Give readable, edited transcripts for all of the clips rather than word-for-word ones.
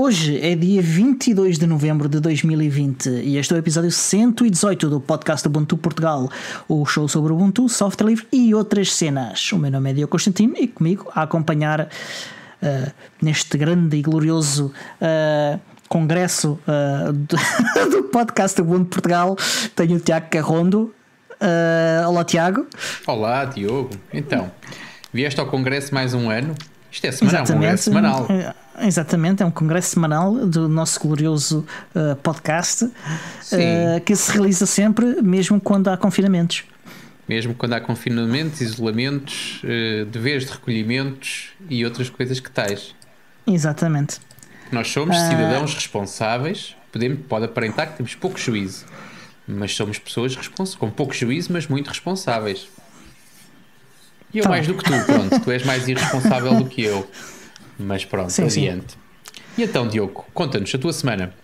Hoje é dia 22 de novembro de 2020 e este é o episódio 118 do podcast Ubuntu Portugal, o show sobre Ubuntu, software livre e outras cenas. O meu nome é Diogo Constantino e comigo a acompanhar neste grande e glorioso congresso do podcast Ubuntu Portugal tenho o Tiago Carrondo. Olá, Tiago. Olá, Diogo. Então, vieste ao congresso mais um ano? Isto é semanal, um congresso semanal. Exatamente, é um congresso semanal do nosso glorioso podcast que se realiza sempre, mesmo quando há confinamentos. Mesmo quando há confinamentos, isolamentos, deveres de recolhimentos e outras coisas que tais. Exatamente. Nós somos cidadãos responsáveis, pode aparentar que temos pouco juízo, mas somos pessoas com pouco juízo, mas muito responsáveis. E eu mais do que tu, pronto, tu és mais irresponsável do que eu. Mas pronto, sim, adiante. Sim. E então, Diogo, conta-nos a tua semana.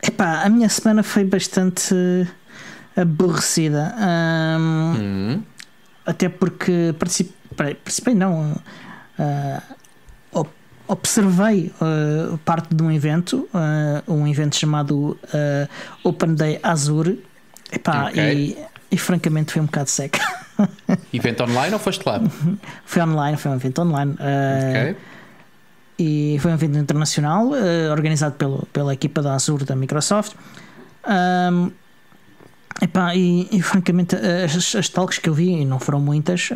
Epá, a minha semana foi bastante aborrecida. Até porque participei não, observei parte de um evento chamado Open Day Azure. Epá, okay. e francamente foi um bocado seca. Evento online ou foste lá? Foi um evento online. Ok. E foi um evento internacional organizado pela equipa da Azure da Microsoft. E francamente as talks que eu vi, e não foram muitas,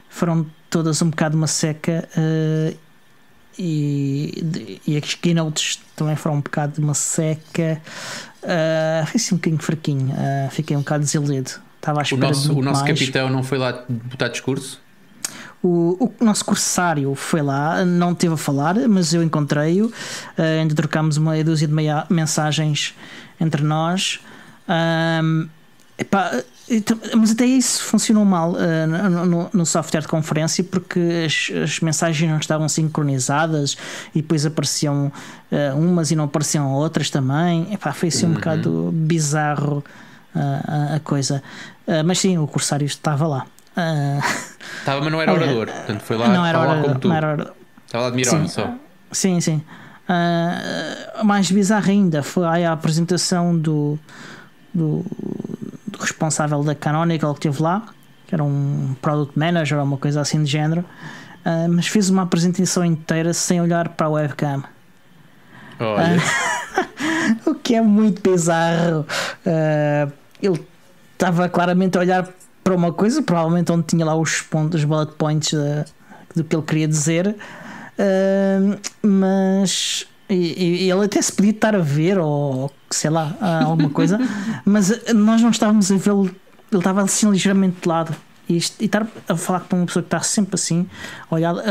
foram todas um bocado uma seca, e as keynotes também foram um bocado de uma seca. Foi assim um bocadinho fraquinho. Fiquei um bocado desiludido. Estava à espera o nosso capitão não foi lá botar discurso? O nosso cursário foi lá, não esteve a falar, mas eu encontrei-o, ainda trocámos uma dúzia de mensagens entre nós. Mas até isso funcionou mal no software de conferência, porque as mensagens não estavam sincronizadas e depois apareciam umas e não apareciam outras também. Foi assim um bocado bizarro a coisa. Mas sim, o cursário estava lá. Estava, mas não era orador, portanto foi lá, não era orador, como tu. Estava lá de mirão só. Sim. Mais bizarro ainda foi a apresentação do responsável da Canonical que esteve lá, que era um product manager ou uma coisa assim de género, mas fez uma apresentação inteira sem olhar para a webcam. Olha. O que é muito bizarro. Ele estava claramente a olhar para uma coisa, provavelmente onde tinha lá os bullet points do que ele queria dizer, mas ele até se podia estar a ver ou sei lá, alguma coisa, mas nós não estávamos a vê-lo. Ele estava assim ligeiramente de lado, e estar a falar com uma pessoa que está sempre assim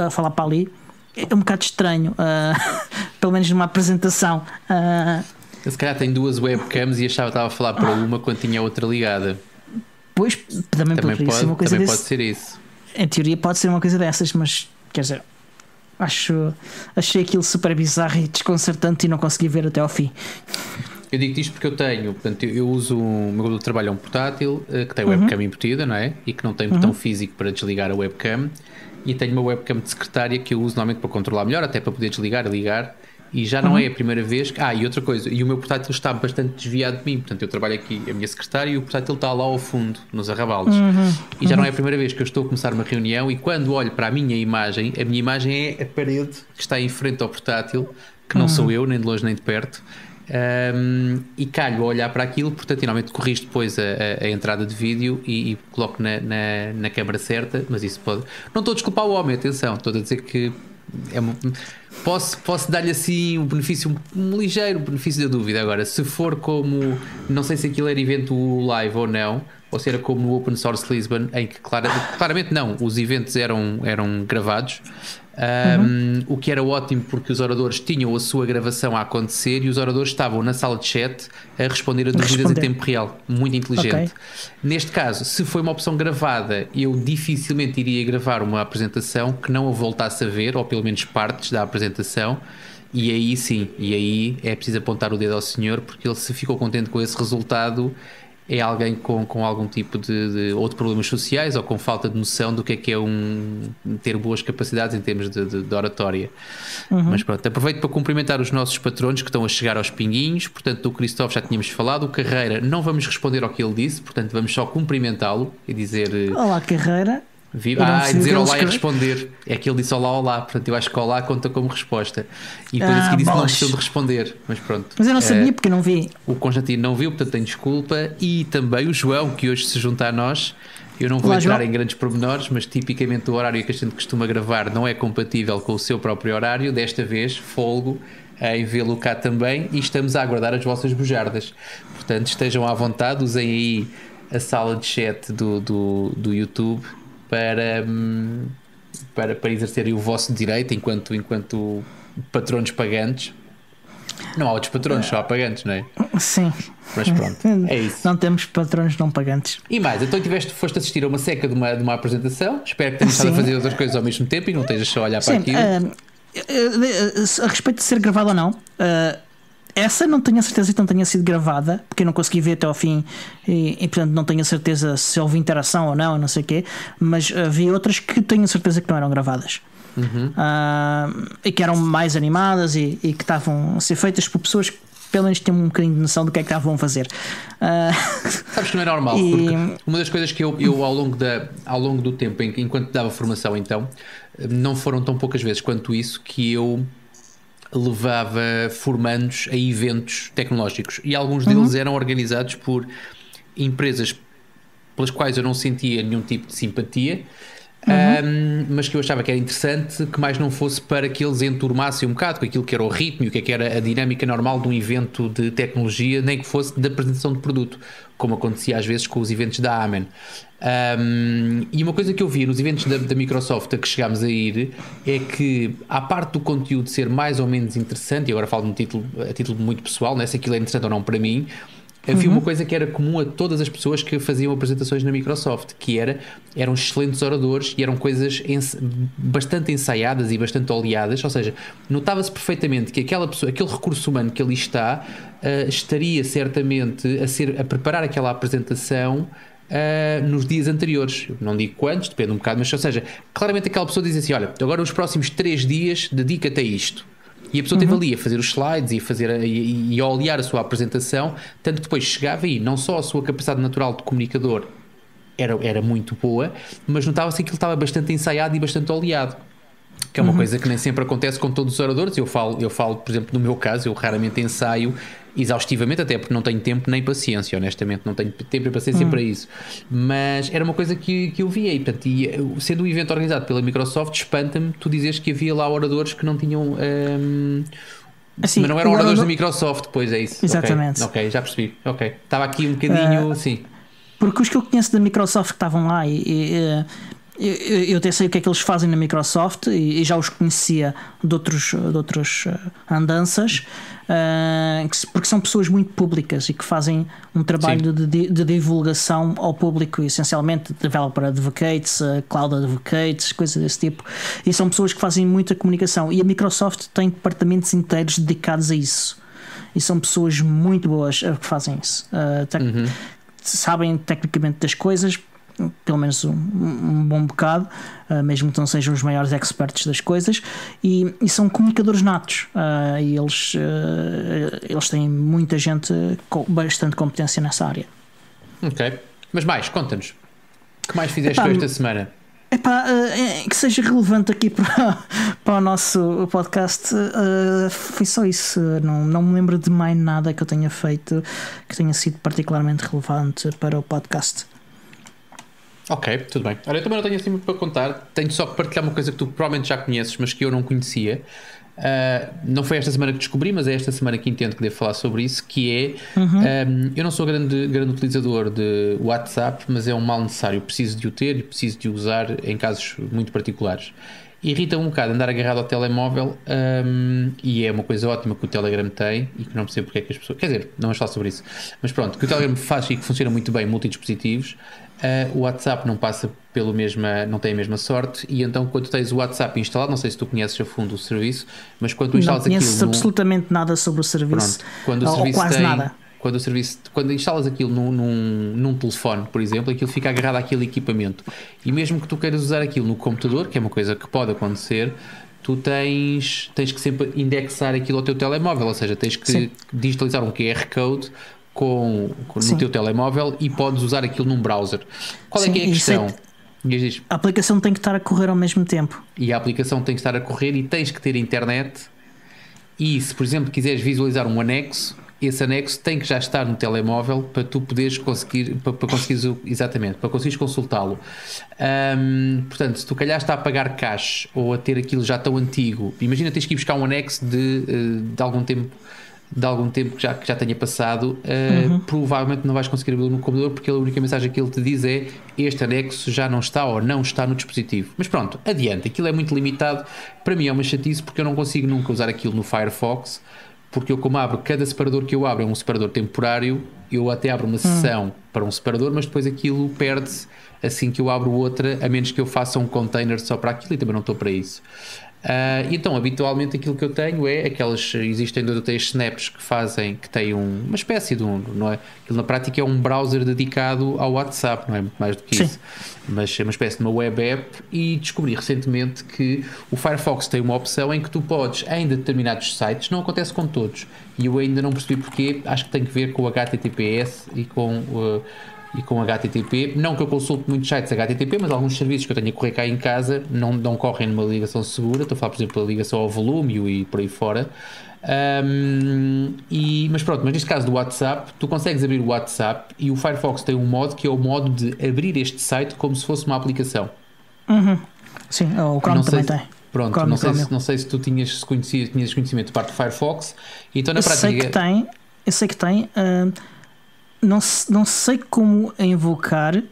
a falar para ali é um bocado estranho. Pelo menos numa apresentação. Ele se calhar tem duas webcams e achava que estava a falar para uma quando tinha outra ligada. Pois, também pode ser isso. Em teoria pode ser uma coisa dessas, mas quer dizer, achei aquilo super bizarro e desconcertante e não consegui ver até ao fim. Eu digo isto porque eu uso o meu trabalho é um portátil que tem webcam embutida, não é? E que não tem botão físico para desligar a webcam, e tenho uma webcam de secretária que eu uso normalmente para controlar melhor, até para poder desligar e ligar. E já não é a primeira vez que... e outra coisa, e o meu portátil está bastante desviado de mim, portanto eu trabalho aqui, a minha secretária, e o portátil está lá ao fundo, nos arrabaldes. E já não é a primeira vez que eu estou a começar uma reunião e quando olho para a minha imagem é a parede que está em frente ao portátil, que não sou eu, nem de longe nem de perto, e calho a olhar para aquilo, portanto finalmente corrijo depois a entrada de vídeo e coloco na câmara certa, mas isso pode... Não estou a desculpar o homem, atenção, estou a dizer que posso dar-lhe assim um ligeiro benefício da dúvida. Agora, se for como, não sei se aquilo era evento live ou não, ou se era como no Open Source Lisbon, em que claramente não, os eventos eram gravados, o que era ótimo porque os oradores tinham a sua gravação a acontecer e os oradores estavam na sala de chat a responder a dúvidas em tempo real, muito inteligente. Okay. Neste caso, se foi uma opção gravada, eu dificilmente iria gravar uma apresentação que não a voltasse a ver, ou pelo menos partes da apresentação, e aí sim, é preciso apontar o dedo ao senhor, porque ele, se ficou contente com esse resultado, é alguém com algum tipo ou de problemas sociais ou com falta de noção do que é ter boas capacidades em termos de oratória. Mas pronto, aproveito para cumprimentar os nossos patronos que estão a chegar aos pinguinhos. Portanto, do Cristóvão já tínhamos falado, o Carreira não vamos responder ao que ele disse, portanto vamos só cumprimentá-lo e dizer olá Carreira. E dizer olá e responder. É que ele disse olá, portanto eu acho que olá conta como resposta. E depois a seguir disse não precisam de responder. Mas pronto. Mas eu não sabia porque não vi. O Constantino não viu, portanto tem desculpa. E também o João, que hoje se junta a nós. Eu não vou entrar em grandes pormenores, mas tipicamente o horário que a gente costuma gravar não é compatível com o seu próprio horário. Desta vez, folgo em vê-lo cá também e estamos a aguardar as vossas bujardas. Portanto, estejam à vontade, usem aí a sala de chat do YouTube para exercerem o vosso direito enquanto patronos pagantes. Não há outros patronos, só há pagantes, não é? Sim. Mas pronto, é isso. Não temos patronos não pagantes. E mais, então foste assistir a uma seca de uma apresentação. Espero que tenhas estado a fazer outras coisas ao mesmo tempo e não estejas só a olhar para aquilo. A respeito de ser gravado ou não, essa não tenho a certeza que não tenha sido gravada, porque eu não consegui ver até ao fim e portanto não tenho a certeza se houve interação ou não sei o quê, mas vi outras que tenho a certeza que não eram gravadas. E que eram mais animadas e que estavam a ser feitas por pessoas que pelo menos têm um bocadinho de noção do que é que estavam a fazer. Sabes que não é normal, porque uma das coisas que eu ao longo do tempo, enquanto dava formação, então não foram tão poucas vezes quanto isso que eu levava formandos a eventos tecnológicos e alguns deles eram organizados por empresas pelas quais eu não sentia nenhum tipo de simpatia, mas que eu achava que era interessante que mais não fosse para que eles enturmassem um bocado com aquilo que era o ritmo e o que era a dinâmica normal de um evento de tecnologia, nem que fosse da apresentação de produto, como acontecia às vezes com os eventos da Amen. E uma coisa que eu vi nos eventos da Microsoft a que chegámos a ir é que, à parte do conteúdo ser mais ou menos interessante, e agora falo a título muito pessoal, né, se aquilo é interessante ou não para mim, havia uma coisa que era comum a todas as pessoas que faziam apresentações na Microsoft, que eram excelentes oradores e eram coisas bastante ensaiadas e bastante oleadas, ou seja, notava-se perfeitamente que aquela pessoa, aquele recurso humano que ali estaria certamente a preparar aquela apresentação nos dias anteriores. Eu não digo quantos, depende um bocado, mas ou seja, claramente aquela pessoa diz assim, olha, agora os próximos 3 dias dedica-te a isto. E a pessoa esteve ali a fazer os slides e a olear a sua apresentação, tanto que depois chegava e não só a sua capacidade natural de comunicador era muito boa, mas notava-se que aquilo estava bastante ensaiado e bastante oleado. Que é uma coisa que nem sempre acontece com todos os oradores. Eu falo, por exemplo, no meu caso, eu raramente ensaio exaustivamente, até porque não tenho tempo nem paciência, honestamente, não tenho tempo e paciência para isso. Mas era uma coisa que eu via, e, portanto, sendo um evento organizado pela Microsoft, espanta-me tu dizes que havia lá oradores que não tinham... assim, mas não eram oradores da Microsoft, pois é isso. Exatamente. Ok, já percebi. Ok, estava aqui um bocadinho, sim. Porque os que eu conheço da Microsoft que estavam lá eu até sei o que é que eles fazem na Microsoft e já os conhecia de outras andanças, porque são pessoas muito públicas e que fazem um trabalho de divulgação ao público, essencialmente developer advocates, cloud advocates, coisas desse tipo, e são pessoas que fazem muita comunicação, e a Microsoft tem departamentos inteiros dedicados a isso, e são pessoas muito boas que fazem isso, sabem tecnicamente das coisas, pelo menos um bom bocado, mesmo que não sejam os maiores experts das coisas, e são comunicadores natos, e eles têm muita gente com bastante competência nessa área. Ok, mas conta-nos, o que mais fizeste esta semana? Que seja relevante aqui para o nosso podcast, foi só isso. Não me lembro de mais nada que eu tenha feito que tenha sido particularmente relevante para o podcast. Ok, tudo bem. Olha, eu também não tenho assim muito para contar. Tenho só que partilhar uma coisa que tu provavelmente já conheces, mas que eu não conhecia. Não foi esta semana que descobri, mas é esta semana que entendo que devo falar sobre isso, que é eu não sou grande utilizador de WhatsApp, mas é um mal necessário. Preciso de o ter e preciso de o usar em casos muito particulares. Irrita-me um bocado andar agarrado ao telemóvel, e é uma coisa ótima que o Telegram tem e que não percebo porque é que as pessoas... Quer dizer, não vamos falar sobre isso, mas pronto, que o Telegram faz e que funciona muito bem multidispositivos. O WhatsApp não passa não tem a mesma sorte, e então quando tens o WhatsApp instalado, não sei se tu conheces a fundo o serviço, mas quando tu instalas aquilo... Não conheço absolutamente nada sobre o serviço, pronto, quando o ou serviço quase nada. quando instalas aquilo num telefone, por exemplo, aquilo fica agarrado àquele equipamento. E mesmo que tu queiras usar aquilo no computador, que é uma coisa que pode acontecer, tu tens que sempre indexar aquilo ao teu telemóvel, ou seja, tens que digitalizar um QR Code no teu telemóvel e podes usar aquilo num browser. Qual é que é a questão? A aplicação tem que estar a correr ao mesmo tempo. E a aplicação tem que estar a correr e tens que ter internet. E se, por exemplo, quiseres visualizar um anexo, esse anexo tem que já estar no telemóvel para tu poderes conseguir, para conseguires consultá-lo. Portanto, se tu calhar está a pagar cash ou a ter aquilo já tão antigo, imagina tens que ir buscar um anexo de algum tempo que já tenha passado, provavelmente não vais conseguir abrir no computador, porque a única mensagem que ele te diz é: este anexo já não está ou não está no dispositivo. Mas pronto, adiante, aquilo é muito limitado. Para mim é uma chatice, porque eu não consigo nunca usar aquilo no Firefox, porque eu, como abro, cada separador que eu abro é um separador temporário. Eu até abro uma sessão para um separador, mas depois aquilo perde-se assim que eu abro outra, a menos que eu faça um container só para aquilo, e também não estou para isso. Então, habitualmente aquilo que eu tenho é existem 2 ou 3 snaps que têm uma espécie de não é? Aquilo na prática é um browser dedicado ao WhatsApp, não é muito mais do que isso, mas é uma espécie de uma web app. E descobri recentemente que o Firefox tem uma opção em que tu podes, em determinados sites, não acontece com todos, e eu ainda não percebi porquê, acho que tem que ver com o HTTPS e com HTTP, não que eu consulte muitos sites HTTP, mas alguns serviços que eu tenho a correr cá em casa não correm numa ligação segura. Estou a falar, por exemplo, da ligação ao volume e por aí fora. Mas pronto, mas neste caso do WhatsApp, tu consegues abrir o WhatsApp e o Firefox tem um modo que é o modo de abrir este site como se fosse uma aplicação. Sim, o Chrome também tem. Pronto, Chrome, não sei se tu tinhas conhecimento de parte do Firefox. Então, na prática, eu sei que tem. Não sei como invocar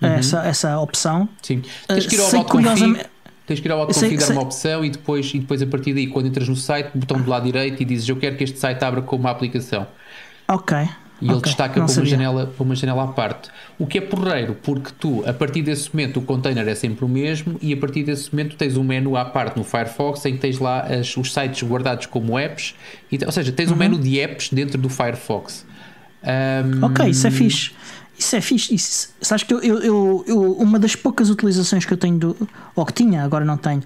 essa opção. Sim, tens que ir ao autoconfig. Tens que ir ao autoconfig, dar uma opção e depois a partir daí, quando entras no site, botão do lado direito e dizes: eu quero que este site abra como uma aplicação. Ok. E ele destaca para uma janela à parte. O que é porreiro, porque tu, a partir desse momento, o container é sempre o mesmo, e a partir desse momento tens um menu à parte no Firefox em que tens lá os sites guardados como apps, ou seja, tens um menu de apps dentro do Firefox. Ok, isso é fixe. Isso é fixe. Sabes que eu uma das poucas utilizações que eu tenho ou que tinha, agora não tenho,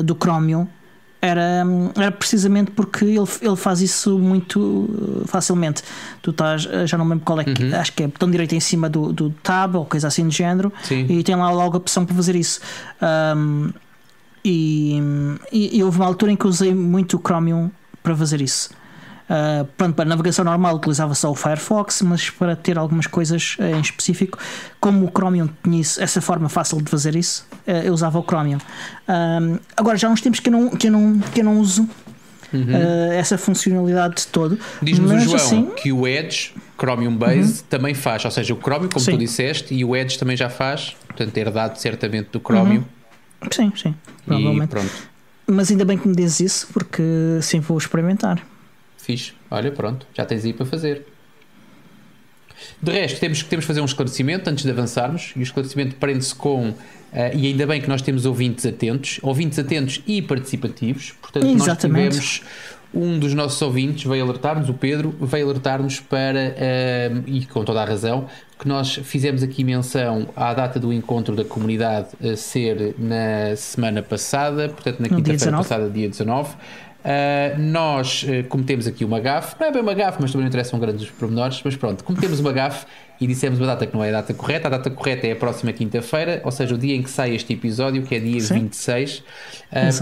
do Chromium era precisamente porque ele faz isso muito facilmente. Tu estás, já não me lembro qual é que, acho que é botão direito em cima do tab ou coisa assim do género. Sim. E tem lá logo a opção para fazer isso. E houve uma altura em que eu usei muito o Chromium para fazer isso. Pronto, para navegação normal utilizava só o Firefox, mas para ter algumas coisas em específico, como o Chromium tinha essa forma fácil de fazer isso, eu usava o Chromium. Agora já há uns tempos que eu não uso essa funcionalidade de todo. Diz-nos o João assim, que o Edge Chromium Base também faz, ou seja, o Chromium, como tu disseste, e o Edge também já faz, portanto é herdado certamente do Chromium. Sim, provavelmente. Mas ainda bem que me dizes isso, porque sim, vou experimentar. Fixe. Olha, pronto, já tens aí para fazer. De resto, temos que fazer um esclarecimento antes de avançarmos, e o esclarecimento prende-se com e ainda bem que nós temos ouvintes atentos e participativos. Portanto, nós tivemos um dos nossos ouvintes veio alertar-nos, o Pedro, veio alertar-nos para, e com toda a razão, que nós fizemos aqui menção à data do encontro da comunidade ser na semana passada, portanto na quinta-feira passada, dia 19. Nós cometemos aqui uma gafe, não é bem uma gafe, mas também não interessam grandes pormenores, mas pronto, cometemos uma gafe e dissemos uma data que não é a data correta. A data correta é a próxima quinta-feira, ou seja, o dia em que sai este episódio, que é dia 26.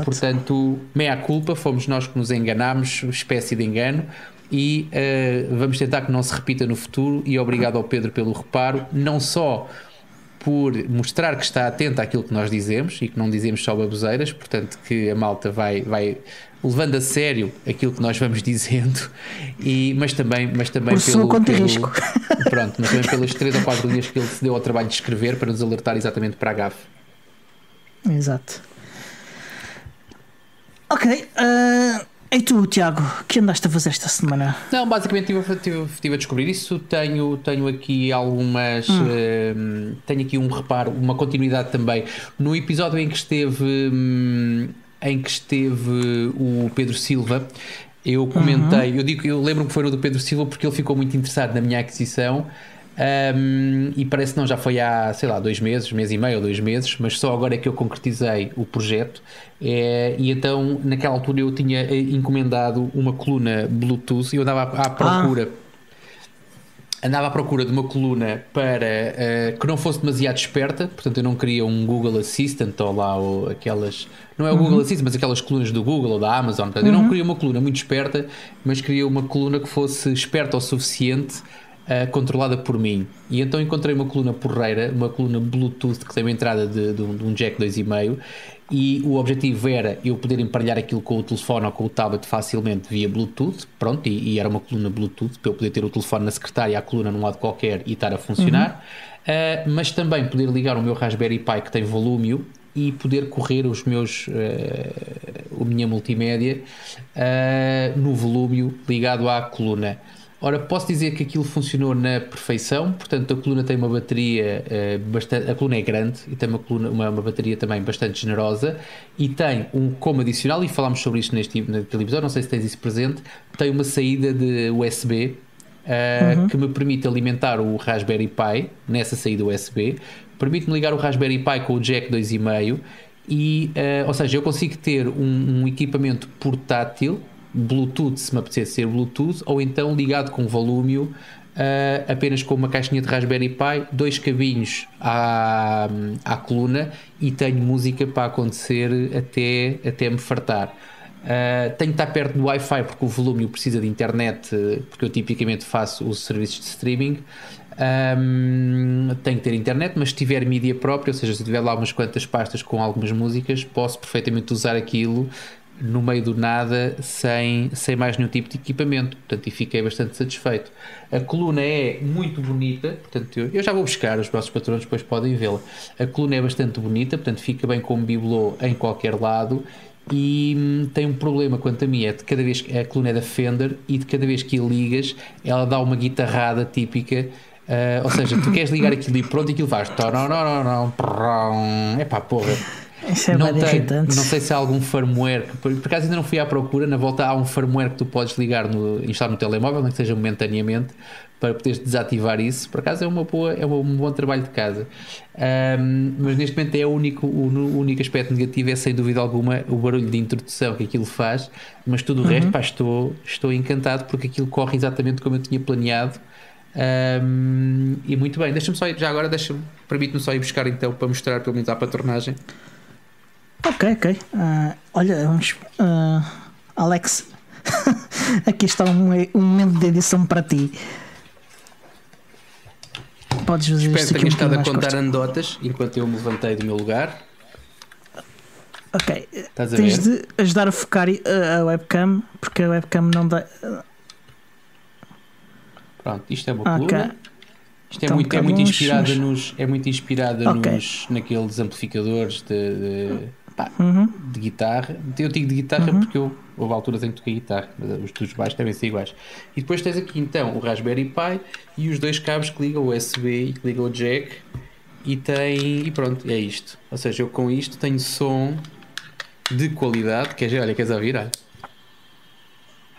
Portanto, meia culpa, fomos nós que nos enganámos, espécie de engano, e vamos tentar que não se repita no futuro. E obrigado ao Pedro pelo reparo, não só por mostrar que está atento àquilo que nós dizemos e que não dizemos só baboseiras, portanto que a malta vai levando a sério aquilo que nós vamos dizendo, mas também risco. Pronto, mas também pelos 3 ou 4 dias que ele se deu ao trabalho de escrever para nos alertar exatamente para a gafe. Exato. Ok, e tu, Tiago, o que andaste a fazer esta semana? Não, basicamente estive a descobrir isso. Tenho aqui algumas tenho aqui um reparo, uma continuidade também no episódio em que esteve o Pedro Silva. Eu comentei, eu lembro-me que foi no do Pedro Silva porque ele ficou muito interessado na minha aquisição. E parece que não, já foi há, sei lá, 2 meses, mês e meio ou 2 meses, mas só agora é que eu concretizei o projeto. E então, naquela altura, eu tinha encomendado uma coluna Bluetooth e eu andava à procura. Andava à procura de uma coluna para que não fosse demasiado esperta, portanto eu não queria um Google Assistant ou lá ou aquelas, não é o Google Assistant, mas aquelas colunas do Google ou da Amazon. Portanto, eu não queria uma coluna muito esperta, mas queria uma coluna que fosse esperta o suficiente, controlada por mim. E então encontrei uma coluna porreira, uma coluna Bluetooth que tem uma entrada de um jack 2,5, e o objetivo era eu poder emparelhar aquilo com o telefone ou com o tablet facilmente via Bluetooth, pronto, e era uma coluna Bluetooth para eu poder ter o telefone na secretária e a coluna num lado qualquer e estar a funcionar, mas também poder ligar o meu Raspberry Pi que tem volúmio e poder correr os meus a minha multimédia no volúmio ligado à coluna. Ora, posso dizer que aquilo funcionou na perfeição, portanto a coluna tem uma bateria bastante, a coluna é grande e tem uma bateria também bastante generosa, e tem como adicional, e falámos sobre isto naquele episódio, não sei se tens isso presente, tem uma saída de USB que me permite alimentar o Raspberry Pi nessa saída USB, permite-me ligar o Raspberry Pi com o jack 2,5 e, ou seja, eu consigo ter um equipamento portátil Bluetooth, se me apetecer ser Bluetooth, ou então ligado com volúmio, apenas com uma caixinha de Raspberry Pi, 2 cabinhos à coluna, e tenho música para acontecer até me fartar. Tenho que estar perto do Wi-Fi porque o volúmio precisa de internet, porque eu tipicamente faço os serviços de streaming. Tenho que ter internet, mas se tiver mídia própria, ou seja, se tiver lá umas quantas pastas com algumas músicas, posso perfeitamente usar aquilo no meio do nada, sem mais nenhum tipo de equipamento, portanto, e fiquei bastante satisfeito. A coluna é muito bonita, portanto, eu já vou buscar, os nossos patrões depois podem vê-la. A coluna é bastante bonita, portanto, fica bem como bibelô em qualquer lado, e tem um problema quanto a mim, é de cada vez que a coluna é da Fender, e de cada vez que a ligas, ela dá uma guitarrada típica. Ou seja, tu queres ligar aquilo e pronto, aquilo faz epá, porra. Isso é não sei se há algum firmware que, por acaso ainda não fui à procura. Na volta há um firmware que tu podes ligar instalar no telemóvel, nem que seja momentaneamente, para poderes desativar isso. Por acaso é um bom trabalho de casa, mas neste momento o único aspecto negativo é sem dúvida alguma o barulho de introdução que aquilo faz, mas tudo o resto, pá, estou encantado porque aquilo corre exatamente como eu tinha planeado. E muito bem, permite-me só ir buscar então para mostrar pelo menos a patronagem. Ok. Olha, Alex, aqui está um momento de edição para ti. Podes fazer Espero isto que aqui tenhas estado a contar curto. anedotas enquanto eu me levantei do meu lugar. Ok, tens de ajudar a focar a webcam, porque a webcam não dá. Pronto, isto é uma coluna. Isto é muito inspirada naqueles amplificadores de guitarra. Eu digo de guitarra porque houve alturas em que toquei guitarra, mas os dos baixos devem ser iguais. E depois tens aqui então o Raspberry Pi e os 2 cabos que ligam o USB e que ligam o jack, e pronto, é isto. Ou seja, eu com isto tenho som de qualidade. Queres ouvir?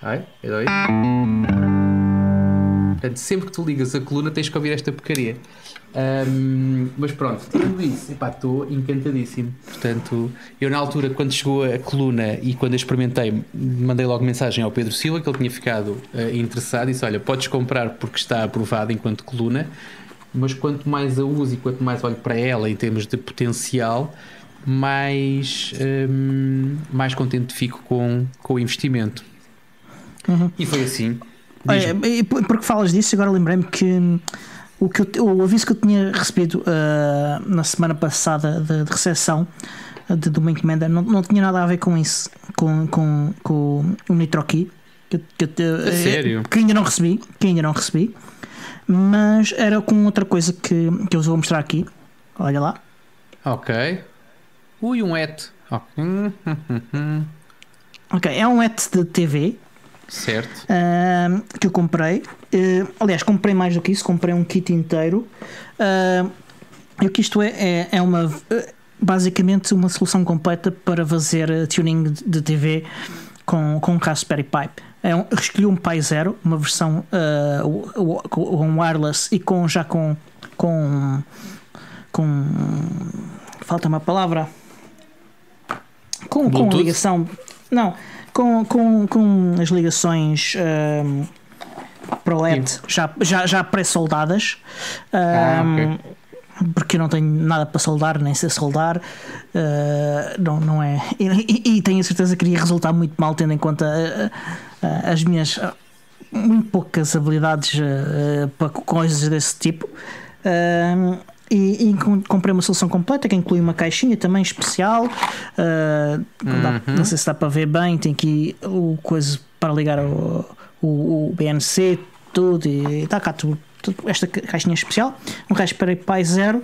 Olha. É doido. Portanto, sempre que tu ligas a coluna tens que ouvir esta porcaria. Mas pronto, tirando isso, estou encantadíssimo. Portanto, eu na altura, quando chegou a coluna e quando a experimentei, mandei logo mensagem ao Pedro Silva, que ele tinha ficado interessado, e disse: olha, podes comprar porque está aprovado enquanto coluna, mas quanto mais a uso e quanto mais olho para ela em termos de potencial, mais contente fico com o investimento. E foi assim. Olha, porque falas disso, agora lembrei-me que o aviso que eu tinha recebido na semana passada de recepção de uma encomenda não tinha nada a ver com isso, com o NitroKey, sério? que ainda não recebi, mas era com outra coisa que eu vos vou mostrar aqui. Olha lá. Ok. Um ET. Ok, é um ET de TV. Certo. Que eu comprei. Aliás, comprei mais do que isso, comprei um kit inteiro. O que isto é uma basicamente uma solução completa para fazer tuning de TV com Raspberry Pi. escolhi um Pi Zero, uma versão com wireless e já com falta uma palavra, com ligação, não, com as ligações para o LED já pré-soldadas, okay. Porque eu não tenho nada para soldar, nem sei soldar, não é, e tenho a certeza que iria resultar muito mal, tendo em conta as minhas muito poucas habilidades para coisas desse tipo. E comprei uma solução completa que inclui uma caixinha também especial. Não sei se dá para ver bem, tem aqui o coisa para ligar o BNC, tudo, e está cá tudo, esta caixinha especial, um Raspberry Pi Zero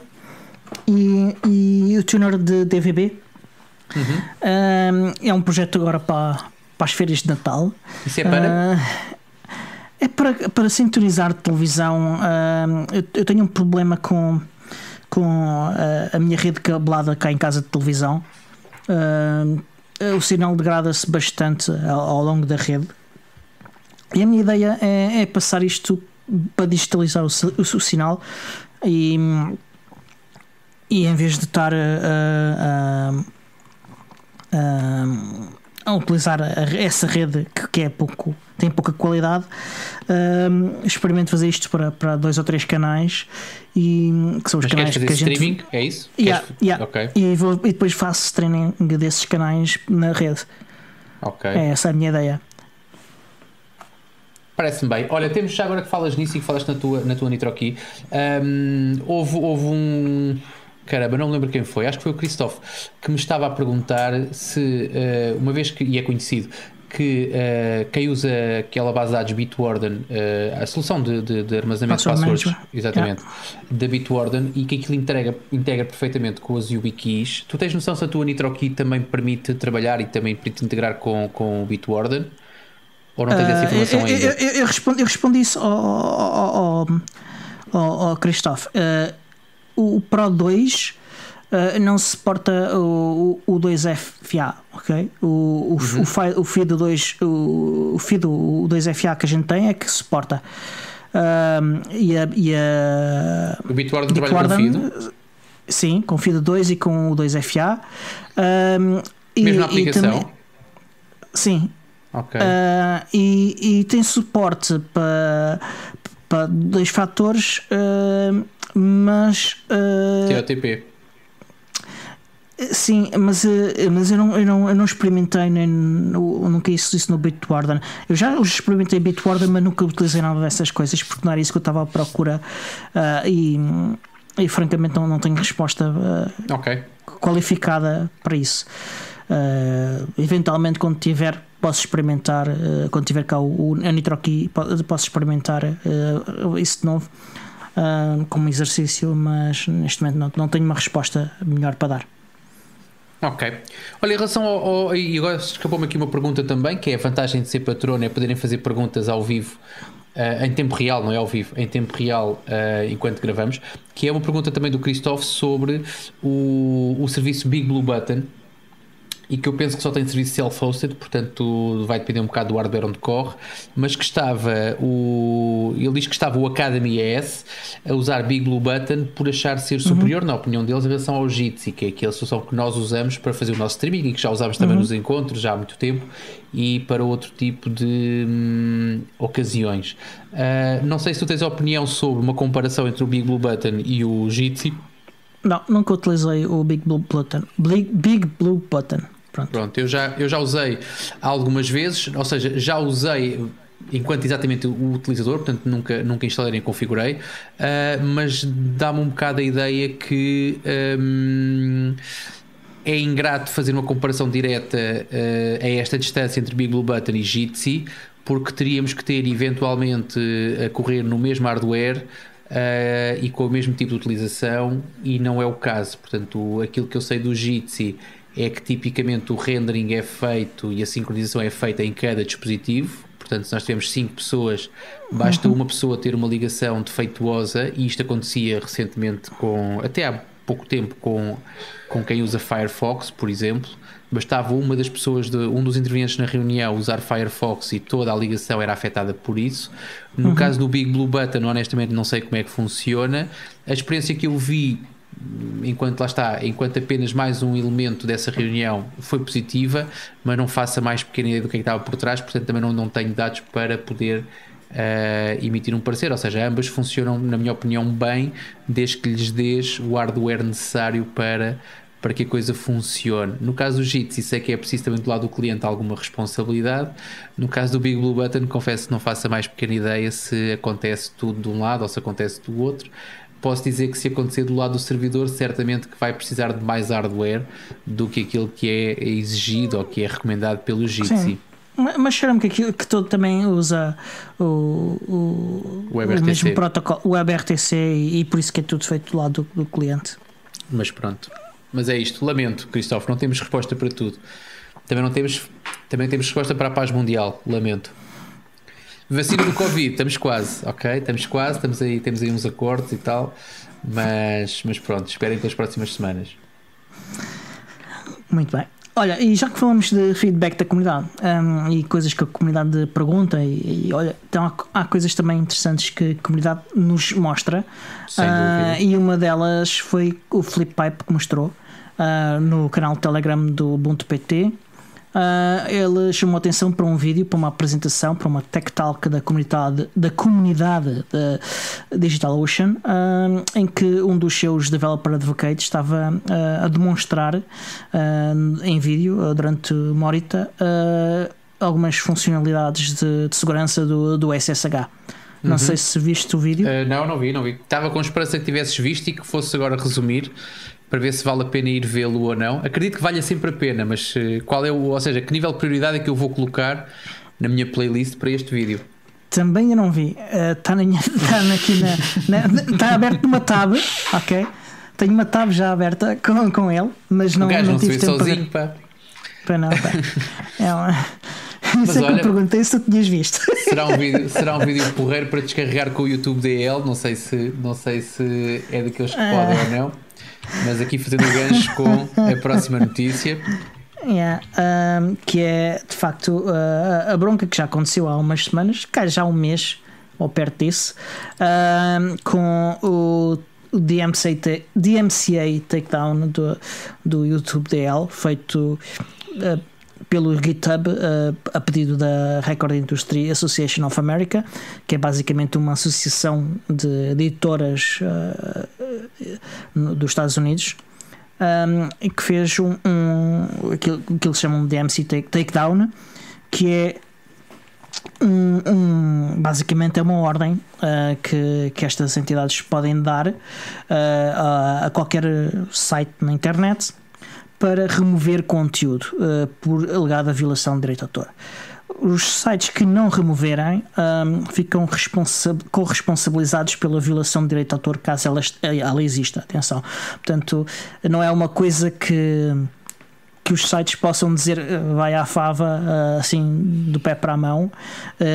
e o tuner de DVB. É um projeto agora para as férias de Natal. Isso é para? É para sintonizar televisão. Eu tenho um problema com a minha rede cabelada cá em casa de televisão. O sinal degrada-se bastante ao longo da rede, e a minha ideia é passar isto para digitalizar o sinal e em vez de estar a utilizar essa rede que tem pouca qualidade, experimento fazer isto para 2 ou 3 canais, e que são os canais que a gente... streaming, é isso? Okay. E depois faço streaming desses canais na rede. Essa é a minha ideia. Parece-me bem. Olha, temos já, agora que falas nisso e que falaste na tua Nitro aqui, houve um... Caramba, não me lembro quem foi, acho que foi o Christophe, que me estava a perguntar se, uma vez que, e é conhecido, que quem usa aquela base de dados Bitwarden, a solução de armazenamento de passwords, exatamente, da Bitwarden, e que aquilo integra perfeitamente com as YubiKeys. Tu tens noção se a tua NitroKey também permite trabalhar e também permite integrar com o Bitwarden? Ou não tens essa informação ainda? Eu respondi isso ao Christophe. O Pro 2 não suporta o 2FA, ok? O feed do 2FA que a gente tem é que suporta. O Bitwarden trabalha com o feed? Sim, com o feed 2 e com o 2FA. Mesma aplicação? Também, sim. Okay. E tem suporte para 2 fatores, mas TOTP. Sim, mas eu não experimentei, nunca isso no Bitwarden. Eu já experimentei Bitwarden, mas nunca utilizei nada dessas coisas, porque não era isso que eu estava à procura, e francamente não tenho resposta qualificada para isso. Eventualmente, quando tiver, posso experimentar, quando tiver cá a NitroKey, posso experimentar isso de novo, como exercício, mas neste momento não tenho uma resposta melhor para dar. Ok. Olha, em relação e agora escapou-me aqui uma pergunta também, que é a vantagem de ser patrono, é poderem fazer perguntas ao vivo, em tempo real, não é ao vivo, em tempo real, enquanto gravamos, que é uma pergunta também do Christophe sobre o serviço Big Blue Button, e que eu penso que só tem serviço self-hosted, portanto vai depender um bocado do hardware onde corre, mas que ele diz que estava o Academy ES a usar Big Blue Button por achar ser superior, na opinião deles, em relação ao Jitsi, que é aquela solução que nós usamos para fazer o nosso streaming e que já usámos também nos encontros já há muito tempo, e para outro tipo de ocasiões. Não sei se tu tens opinião sobre uma comparação entre o Big Blue Button e o Jitsi. Não, nunca utilizei o Big Blue Button. Big Blue Button. Pronto, eu já usei algumas vezes, ou seja, já usei enquanto exatamente o utilizador, portanto nunca instalei nem configurei, mas dá-me um bocado a ideia que é ingrato fazer uma comparação direta a esta distância entre Big Blue Button e Jitsi, porque teríamos que ter eventualmente a correr no mesmo hardware e com o mesmo tipo de utilização, e não é o caso. Portanto, aquilo que eu sei do Jitsi é que tipicamente o rendering é feito e a sincronização é feita em cada dispositivo. Portanto, se nós tivermos 5 pessoas, basta uma pessoa ter uma ligação defeituosa, e isto acontecia recentemente até há pouco tempo com quem usa Firefox, por exemplo. Bastava uma das pessoas, um dos intervenientes na reunião usar Firefox e toda a ligação era afetada por isso. No caso do Big Blue Button, honestamente não sei como é que funciona. A experiência que eu vi, enquanto apenas mais um elemento dessa reunião, foi positiva, mas não faço a mais pequena ideia do que estava por trás, portanto também não tenho dados para poder emitir um parecer. Ou seja, ambas funcionam, na minha opinião, bem, desde que lhes dês o hardware necessário para que a coisa funcione. No caso do Jitsi, sei que é preciso também do lado do cliente alguma responsabilidade. No caso do Big Blue Button, confesso que não faço a mais pequena ideia se acontece tudo de um lado ou se acontece do outro. Posso dizer que se acontecer do lado do servidor, certamente que vai precisar de mais hardware do que aquilo que é exigido ou que é recomendado pelo Jitsi. Sim. Mas cheira-me que todo também usa o mesmo protocolo, o WebRTC, e por isso que é tudo feito do lado do cliente. Mas pronto. Mas é isto, lamento, Cristóvão, não temos resposta para tudo. Também temos resposta para a paz mundial, lamento. Vacina do Covid, estamos quase, ok? Estamos quase, temos aí uns acordos e tal, mas pronto, esperem pelas próximas semanas. Muito bem. Olha, e já que falamos de feedback da comunidade e coisas que a comunidade pergunta, e olha, então há coisas também interessantes que a comunidade nos mostra. Sem dúvida. E uma delas foi o FlipPipe que mostrou no canal Telegram do Ubuntu PT. Ele chamou atenção para um vídeo, para uma apresentação, para uma Tech Talk da comunidade da DigitalOcean, em que um dos seus developer advocates estava a demonstrar em vídeo, durante uma horita, algumas funcionalidades de segurança do SSH. Não sei se viste o vídeo. Não vi. Estava com esperança que tivesses visto e que fosse agora resumir, para ver se vale a pena ir vê-lo ou não. Acredito que valha sempre a pena, mas ou seja, que nível de prioridade é que eu vou colocar na minha playlist para este vídeo? Também eu não vi. Está aqui está aberto numa tab, ok? Tenho uma tab já aberta com ele, mas não tive tempo sozinho, pá. Para não, pá. Isso é que eu perguntei se tu tinhas visto. Será um vídeo porreiro para descarregar com o YouTube DL. Não sei se é daqueles que podem ou não. Mas aqui fazendo o gancho com a próxima notícia. Que é de facto a bronca que já aconteceu há umas semanas, cá já há um mês ou perto disso, com o DMCA takedown do YouTube DL, feito pelo GitHub a pedido da Record Industry Association of America, que é basicamente uma associação de editoras dos Estados Unidos, e que fez aquilo que eles chamam de DMCA takedown, que é basicamente é uma ordem que estas entidades podem dar a qualquer site na internet para remover conteúdo por alegada violação de direito de autor. Os sites que não removerem ficam corresponsabilizados pela violação de direito de autor, caso ela exista. Atenção. Portanto, não é uma coisa que os sites possam dizer vai à fava, assim, do pé para a mão,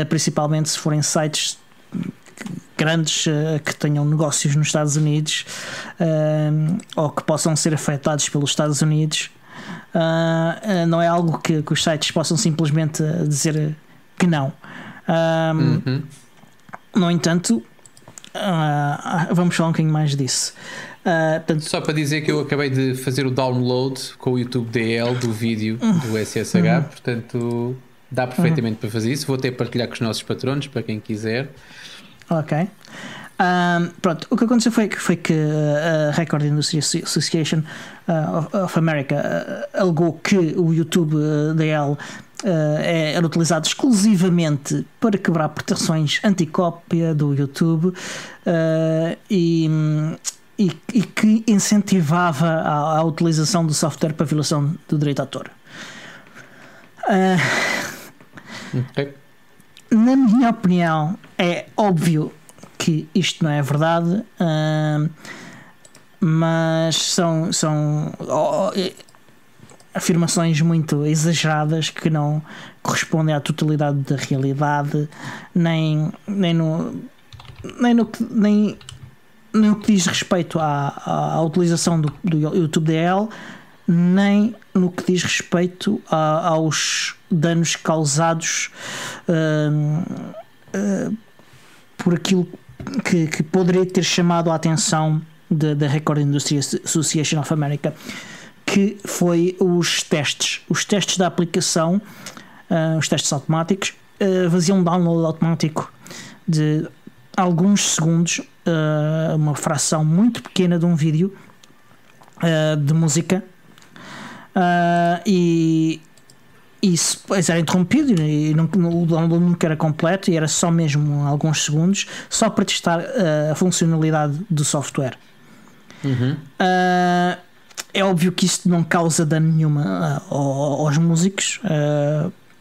principalmente se forem sites grandes que tenham negócios nos Estados Unidos, ou que possam ser afetados pelos Estados Unidos. Não é algo que os sites possam simplesmente dizer que não. No entanto, vamos falar um bocadinho mais disso. Só para dizer que eu acabei de fazer o download com o YouTube DL do vídeo do SSH, portanto dá perfeitamente para fazer isso. Vou até partilhar com os nossos patronos, para quem quiser. Ok. Pronto, o que aconteceu foi que a Record Industry Association of America alegou que o YouTube DL era utilizado exclusivamente para quebrar proteções anticópia do YouTube, e que incentivava a utilização do software para violação do direito de autor. Okay. Na minha opinião, é óbvio que isto não é verdade, mas são afirmações muito exageradas que não correspondem à totalidade da realidade, nem no que diz respeito à utilização do YouTube DL, nem no que diz respeito aos danos causados por aquilo que poderia ter chamado a atenção da Record Industry Association of America, que foi os testes da aplicação, os testes automáticos, faziam um download automático de alguns segundos, uma fração muito pequena de um vídeo de música, e isso era interrompido e o download nunca era completo, e era só mesmo alguns segundos, só para testar a funcionalidade do software. É óbvio que isto não causa dano nenhuma aos músicos,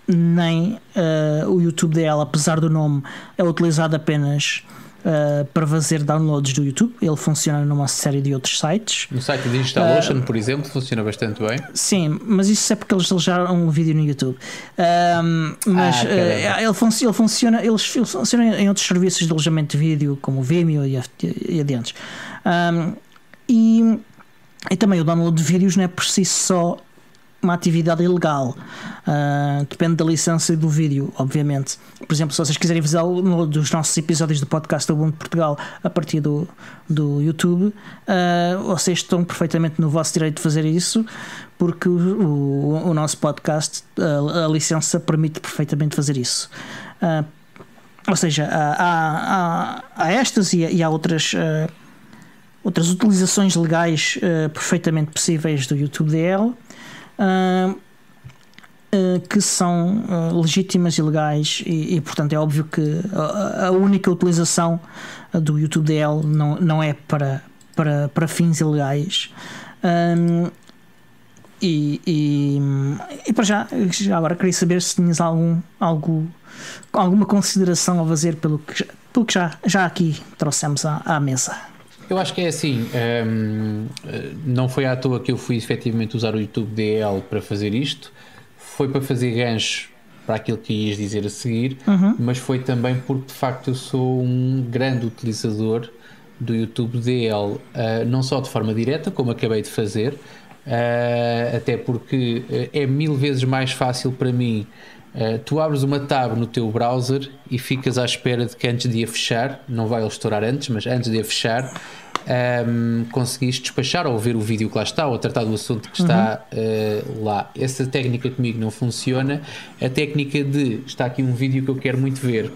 nem o YouTube DL, apesar do nome, é utilizado apenas para fazer downloads do YouTube. Ele funciona numa série de outros sites. No site de DigitalOcean, por exemplo, funciona bastante bem. Sim, mas isso é porque eles já um vídeo no YouTube. Mas ele funciona em outros serviços de alojamento de vídeo, como o Vimeo e adiante. E também o download de vídeos não é por si só uma atividade ilegal, depende da licença do vídeo, obviamente. Por exemplo, se vocês quiserem fazer um dos nossos episódios do podcast Ubuntu Portugal a partir do YouTube, vocês estão perfeitamente no vosso direito de fazer isso, porque o nosso podcast, a licença permite perfeitamente fazer isso. Ou seja, há estas e há outras utilizações legais perfeitamente possíveis do YouTube DL, que são legítimas e legais, e portanto é óbvio que a única utilização do YouTube DL não é para fins ilegais. E para já agora queria saber se tinhas alguma consideração a fazer pelo que já aqui trouxemos à mesa. Eu acho que é assim, não foi à toa que eu fui efetivamente usar o YouTube DL para fazer isto, foi para fazer gancho para aquilo que ias dizer a seguir, mas foi também porque de facto eu sou um grande utilizador do YouTube DL, não só de forma direta, como acabei de fazer, até porque é 1000 vezes mais fácil para mim. Tu abres uma tab no teu browser e ficas à espera de que antes de a fechar, não vai ele estourar antes, mas antes de a fechar, conseguiste despachar ou ver o vídeo que lá está, ou tratar do assunto que está lá. Essa técnica comigo não funciona. A técnica de está aqui um vídeo que eu quero muito ver,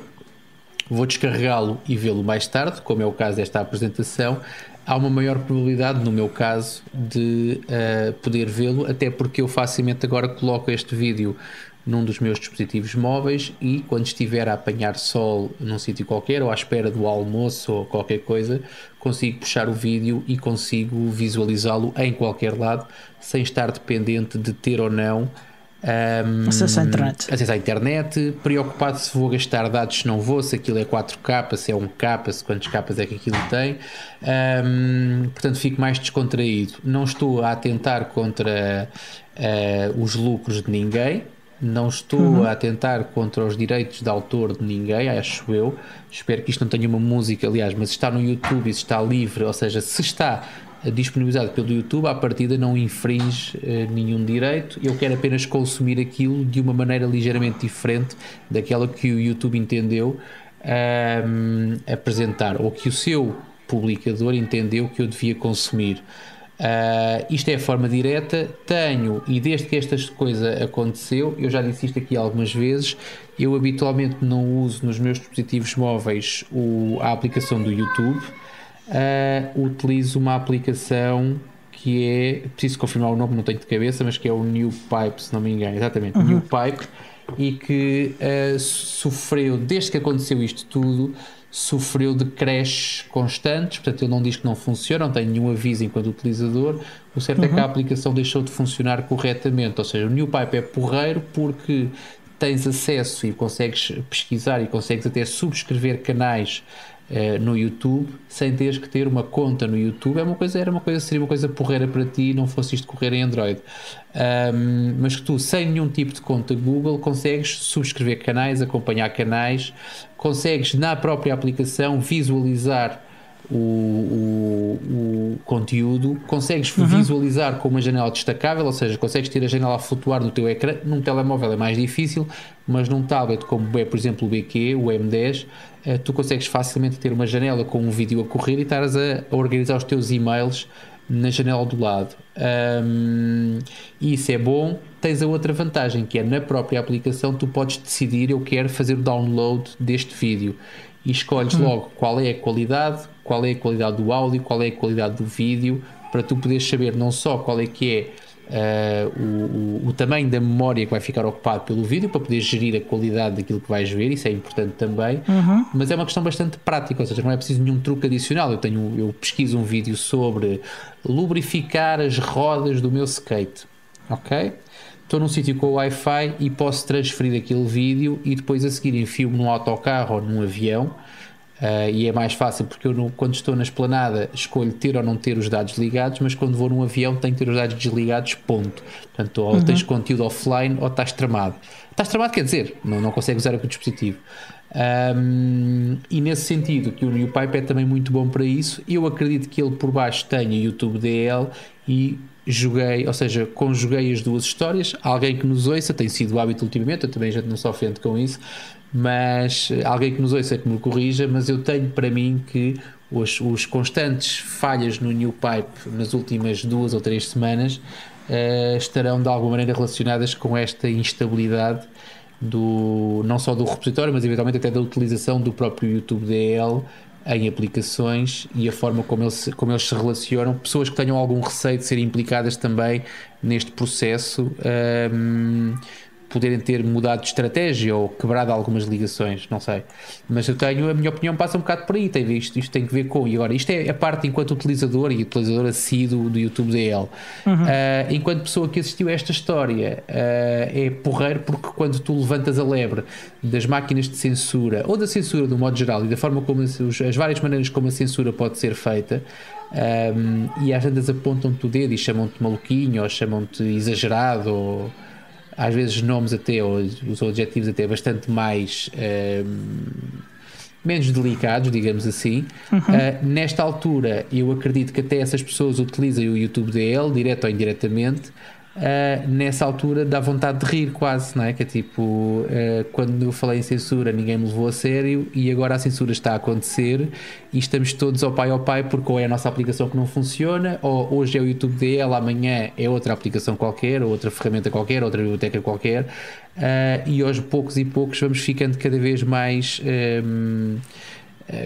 vou descarregá-lo e vê-lo mais tarde, como é o caso desta apresentação, há uma maior probabilidade, no meu caso, de poder vê-lo, até porque eu facilmente agora coloco este vídeo num dos meus dispositivos móveis e quando estiver a apanhar sol num sítio qualquer ou à espera do almoço ou qualquer coisa, consigo puxar o vídeo e consigo visualizá-lo em qualquer lado, sem estar dependente de ter ou não acesso à internet, preocupado se vou gastar dados, se não vou, se aquilo é 4K, se é 1K, se quantos capas é que aquilo tem. Portanto fico mais descontraído, não estou a atentar contra os lucros de ninguém, não estou a atentar contra os direitos de autor de ninguém, acho eu. Espero que isto não tenha uma música, aliás, mas está no YouTube e está livre, ou seja, se está disponibilizado pelo YouTube, à partida não infringe nenhum direito. Eu quero apenas consumir aquilo de uma maneira ligeiramente diferente daquela que o YouTube entendeu apresentar, ou que o seu publicador entendeu que eu devia consumir. Isto é a forma direta. Tenho, e desde que esta coisa aconteceu, eu já disse isto aqui algumas vezes, eu habitualmente não uso nos meus dispositivos móveis a aplicação do YouTube, utilizo uma aplicação que é, preciso confirmar o nome, não tenho de cabeça, mas que é o NewPipe, se não me engano, exatamente, NewPipe, e que sofreu, desde que aconteceu isto tudo, sofreu de crashes constantes. Portanto, ele não diz que não funciona, não tem nenhum aviso enquanto utilizador. O certo é que a aplicação deixou de funcionar corretamente, ou seja, o NewPipe é porreiro porque tens acesso e consegues pesquisar e consegues até subscrever canais no YouTube sem teres que ter uma conta no YouTube. Seria uma coisa porreira para ti, não fosse isto correr em Android, mas que tu, sem nenhum tipo de conta Google, consegues subscrever canais, acompanhar canais, consegues na própria aplicação visualizar o conteúdo, consegues visualizar com uma janela destacável, ou seja, consegues ter a janela a flutuar no teu ecrã. Num telemóvel é mais difícil, mas num tablet como é, por exemplo, o BQ, o M10, tu consegues facilmente ter uma janela com um vídeo a correr e estares a organizar os teus e-mails na janela do lado. E isso é bom. Tens a outra vantagem, que é na própria aplicação tu podes decidir: eu quero fazer o download deste vídeo, e escolhes logo qual é a qualidade do áudio, qual é a qualidade do vídeo, para tu poderes saber não só qual é que é o tamanho da memória que vai ficar ocupado pelo vídeo, para poderes gerir a qualidade daquilo que vais ver. Isso é importante também, mas é uma questão bastante prática, ou seja, não é preciso nenhum truque adicional. Eu pesquiso um vídeo sobre lubrificar as rodas do meu skate, ok? Estou num sítio com o Wi-Fi e posso transferir aquele vídeo e depois a seguir enfio-me num autocarro ou num avião, e é mais fácil porque eu, quando estou na esplanada, escolho ter ou não ter os dados ligados, mas quando vou num avião tenho que ter os dados desligados, ponto. Portanto, ou tens conteúdo offline ou estás tramado. Estás tramado quer dizer, não consegues usar o dispositivo. E nesse sentido que o NewPipe é também muito bom para isso. Eu acredito que ele por baixo tenha YouTube DL e conjuguei as duas histórias. Alguém que nos ouça, tem sido o hábito ultimamente, eu também já não sou ofende com isso, mas alguém que nos ouça que me corrija, mas eu tenho para mim que os constantes falhas no NewPipe nas últimas 2 ou 3 semanas estarão de alguma maneira relacionadas com esta instabilidade não só do repositório, mas eventualmente até da utilização do próprio YouTube DL em aplicações e a forma como eles se relacionam. Pessoas que tenham algum receio de serem implicadas também neste processo poderem ter mudado de estratégia ou quebrado algumas ligações, não sei. Mas a minha opinião passa um bocado por aí. Isto tem que ver com... E agora, isto é a parte enquanto utilizador e utilizador assíduo do YouTube DL. Enquanto pessoa que assistiu a esta história, é porreiro, porque quando tu levantas a lebre das máquinas de censura, ou da censura do modo geral, e da forma como as várias maneiras como a censura pode ser feita, e às vezes apontam-te o dedo e chamam-te maluquinho, ou chamam-te exagerado, ou às vezes nomes até, ou os adjetivos até bastante mais menos delicados, digamos assim. Nesta altura eu acredito que até essas pessoas utilizem o YouTube DL, direto ou indiretamente. Nessa altura dá vontade de rir quase, não é? Que é tipo, quando eu falei em censura ninguém me levou a sério, e agora a censura está a acontecer e estamos todos ao pai, porque ou é a nossa aplicação que não funciona, ou hoje é o YouTube DL, amanhã é outra aplicação qualquer, ou outra ferramenta qualquer, outra biblioteca qualquer, e aos poucos e poucos vamos ficando cada vez mais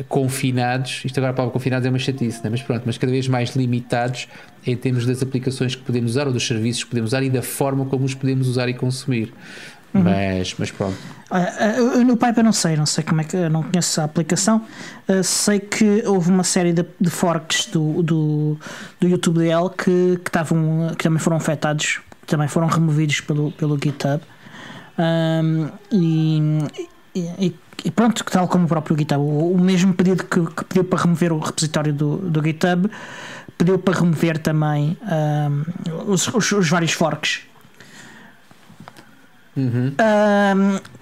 confinados. Isto agora, a palavra confinados é uma chatice, né? Mas pronto, mas cada vez mais limitados em termos das aplicações que podemos usar, ou dos serviços que podemos usar, e da forma como os podemos usar e consumir. Mas pronto. No Pipe eu não sei como é que, eu não conheço a aplicação. Sei que houve uma série de forks do YouTube DL que também foram afetados, também foram removidos pelo GitHub, e pronto, tal como o próprio GitHub, o mesmo pedido que pediu para remover o repositório do GitHub, pediu para remover também os vários forks.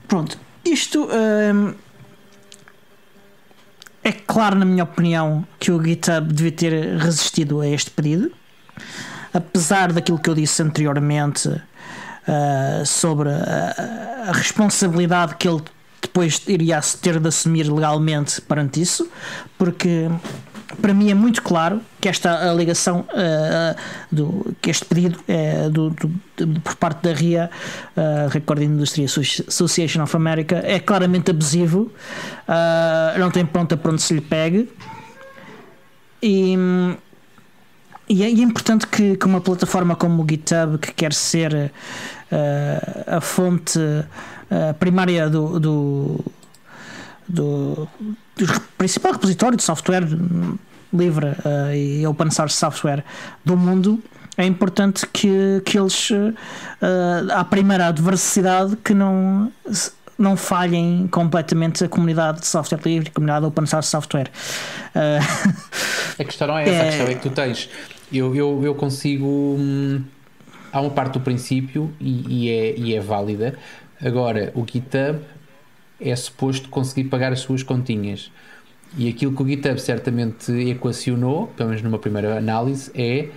Pronto, isto é claro, na minha opinião, que o GitHub devia ter resistido a este pedido, apesar daquilo que eu disse anteriormente sobre a responsabilidade que ele depois iria ter de assumir legalmente perante isso, porque para mim é muito claro que esta alegação, que este pedido por parte da RIA, Recording Industry Association of America, é claramente abusivo, não tem ponta para onde se lhe pegue, e é importante que uma plataforma como o GitHub, que quer ser a fonte primária do principal repositório de software livre e open source software do mundo, é importante que eles, à primeira adversidade, que não falhem completamente a comunidade de software livre, a comunidade open source software. A questão não é essa, a questão é que tu tens. Eu consigo. Há uma parte do princípio e é válida. Agora, o GitHub é suposto conseguir pagar as suas continhas. E aquilo que o GitHub certamente equacionou, pelo menos numa primeira análise, é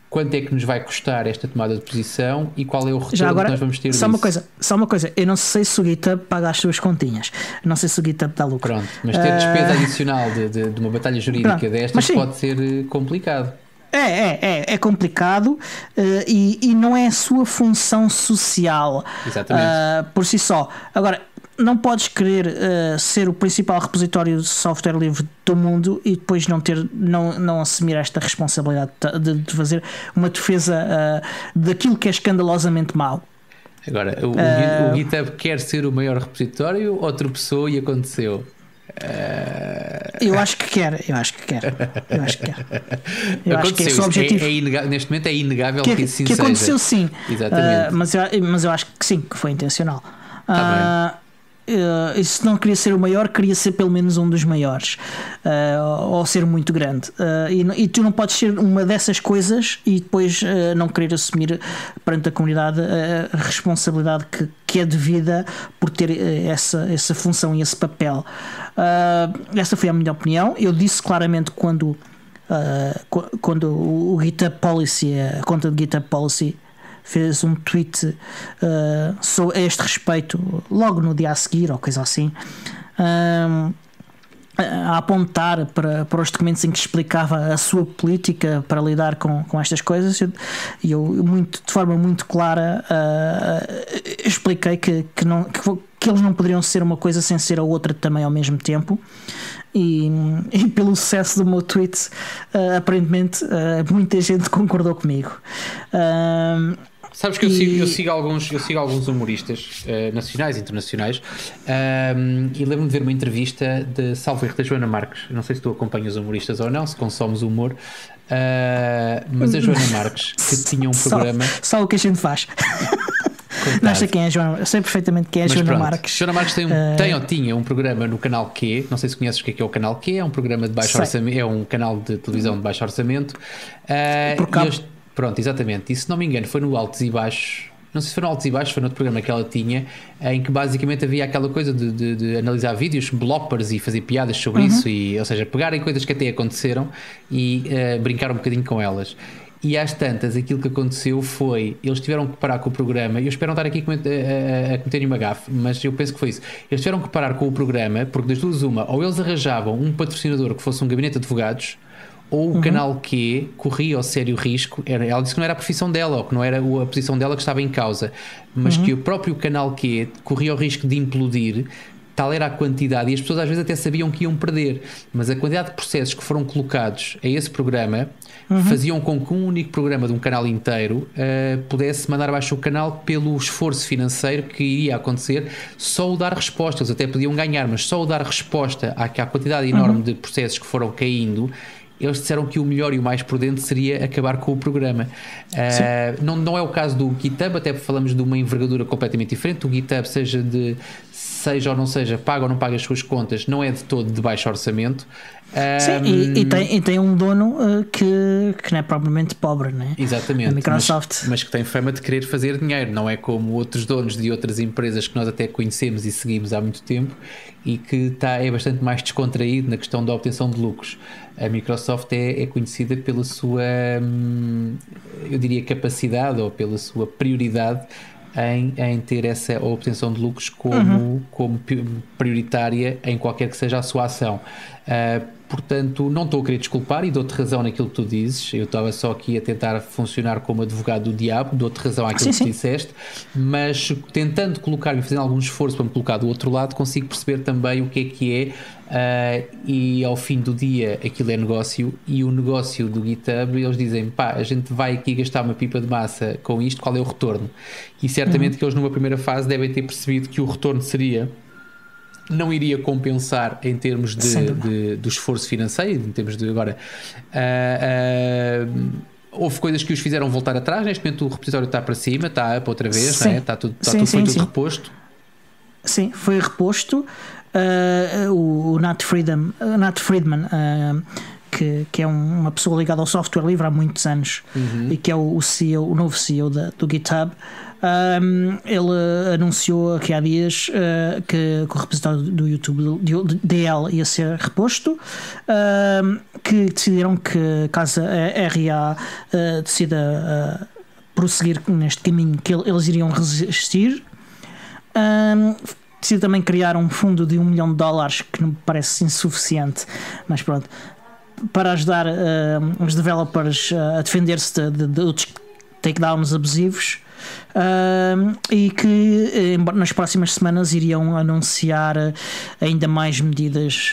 quanto é que nos vai custar esta tomada de posição e qual é o retorno agora, que nós vamos ter só disso. Só uma coisa, eu não sei se o GitHub paga as suas continhas, não sei se o GitHub dá lucro. Pronto, mas ter despesa adicional de uma batalha jurídica destas pode ser complicado. É complicado e não é a sua função social por si só. Agora, não podes querer ser o principal repositório de software livre do mundo e depois não assumir esta responsabilidade de fazer uma defesa daquilo que é escandalosamente mau. Agora, o GitHub quer ser o maior repositório ou tropeçou e aconteceu? Eu acho que quer. Eu acho que esse objetivo neste momento é inegável que assim seja. Que aconteceu sim. Exatamente. Mas eu acho que sim, que foi intencional. Tá bem. Se não queria ser o maior, queria ser pelo menos um dos maiores, ou ser muito grande, e tu não podes ser uma dessas coisas e depois não querer assumir perante a comunidade a responsabilidade que é devida por ter essa função e esse papel. Essa foi a minha opinião. Eu disse claramente quando o GitHub Policy, a conta de GitHub Policy, fez um tweet a este respeito logo no dia a seguir ou coisa assim, a apontar para os documentos em que explicava a sua política para lidar com estas coisas, e eu de forma muito clara expliquei que eles não poderiam ser uma coisa sem ser a outra também ao mesmo tempo. E pelo sucesso do meu tweet, aparentemente muita gente concordou comigo. Sabes que eu sigo alguns humoristas nacionais e internacionais, e lembro-me de ver uma entrevista de salvo erro da Joana Marques. Não sei se tu acompanhas humoristas ou não, se consomes humor, mas a Joana Marques, que tinha um programa. Só o que a gente faz. Não sei quem é a Joana, eu sei perfeitamente quem é a Joana Marques. Joana Marques tinha um programa no canal Q, não sei se conheces o que é o canal Q, é um programa de baixo orçamento, é um canal de televisão de baixo orçamento. Pronto, exatamente. E se não me engano foi no Altos e Baixos, não sei se foi no Altos e Baixos, foi no outro programa que ela tinha, em que basicamente havia aquela coisa de analisar vídeos, bloopers e fazer piadas sobre isso, ou seja, pegarem coisas que até aconteceram e brincar um bocadinho com elas. E às tantas, aquilo que aconteceu foi, eles tiveram que parar com o programa, e eu espero não estar aqui a cometer nenhuma gafe, mas eu penso que foi isso. Eles tiveram que parar com o programa, porque das duas uma, ou eles arranjavam um patrocinador que fosse um gabinete de advogados, ou o canal Q corria o sério risco. Ela disse que não era a profissão dela, ou que não era a posição dela que estava em causa, mas que o próprio canal Q corria o risco de implodir. Tal era a quantidade, e as pessoas às vezes até sabiam que iam perder, mas a quantidade de processos que foram colocados a esse programa faziam com que um único programa de um canal inteiro pudesse mandar abaixo o canal pelo esforço financeiro que iria acontecer só o dar resposta. Eles até podiam ganhar, mas só o dar resposta à quantidade enorme de processos que foram caindo. Eles disseram que o melhor e o mais prudente seria acabar com o programa. Não é o caso do GitHub, até porque falamos de uma envergadura completamente diferente. O GitHub, seja ou não seja, paga ou não paga as suas contas, não é de todo de baixo orçamento. Sim, e tem um dono que não é propriamente pobre, né? Exatamente, a Microsoft. mas que tem fama de querer fazer dinheiro, não é como outros donos de outras empresas que nós até conhecemos e seguimos há muito tempo e que é bastante mais descontraído na questão da obtenção de lucros. A Microsoft é conhecida pela sua, eu diria, capacidade ou pela sua prioridade em ter essa obtenção de lucros como prioritária em qualquer que seja a sua ação. Portanto, não estou a querer desculpar e dou-te razão naquilo que tu dizes. Eu estava só aqui a tentar funcionar como advogado do diabo, dou-te razão àquilo que tu disseste, mas tentando colocar-me, fazendo algum esforço para me colocar do outro lado, consigo perceber também o que é, e ao fim do dia aquilo é negócio, e o negócio do GitHub, eles dizem, a gente vai aqui gastar uma pipa de massa com isto, qual é o retorno? E certamente que eles numa primeira fase devem ter percebido que o retorno não iria compensar em termos do esforço financeiro, em termos de agora. Houve coisas que os fizeram voltar atrás. Neste momento o repositório está para cima, está up outra vez, não é? Está tudo reposto. Sim, foi reposto. O Nat Friedman que é uma pessoa ligada ao software livre há muitos anos e que é o CEO, o novo CEO do GitHub. Ele anunciou aqui há dias que o repositório do YouTube DL ia ser reposto, que decidiram que caso a RA decida prosseguir neste caminho, que eles iriam resistir. Decidiu também criar um fundo de $1 milhão, que não me parece insuficiente, mas pronto, para ajudar os developers a defender-se de outros takedowns abusivos. E que nas próximas semanas iriam anunciar ainda mais medidas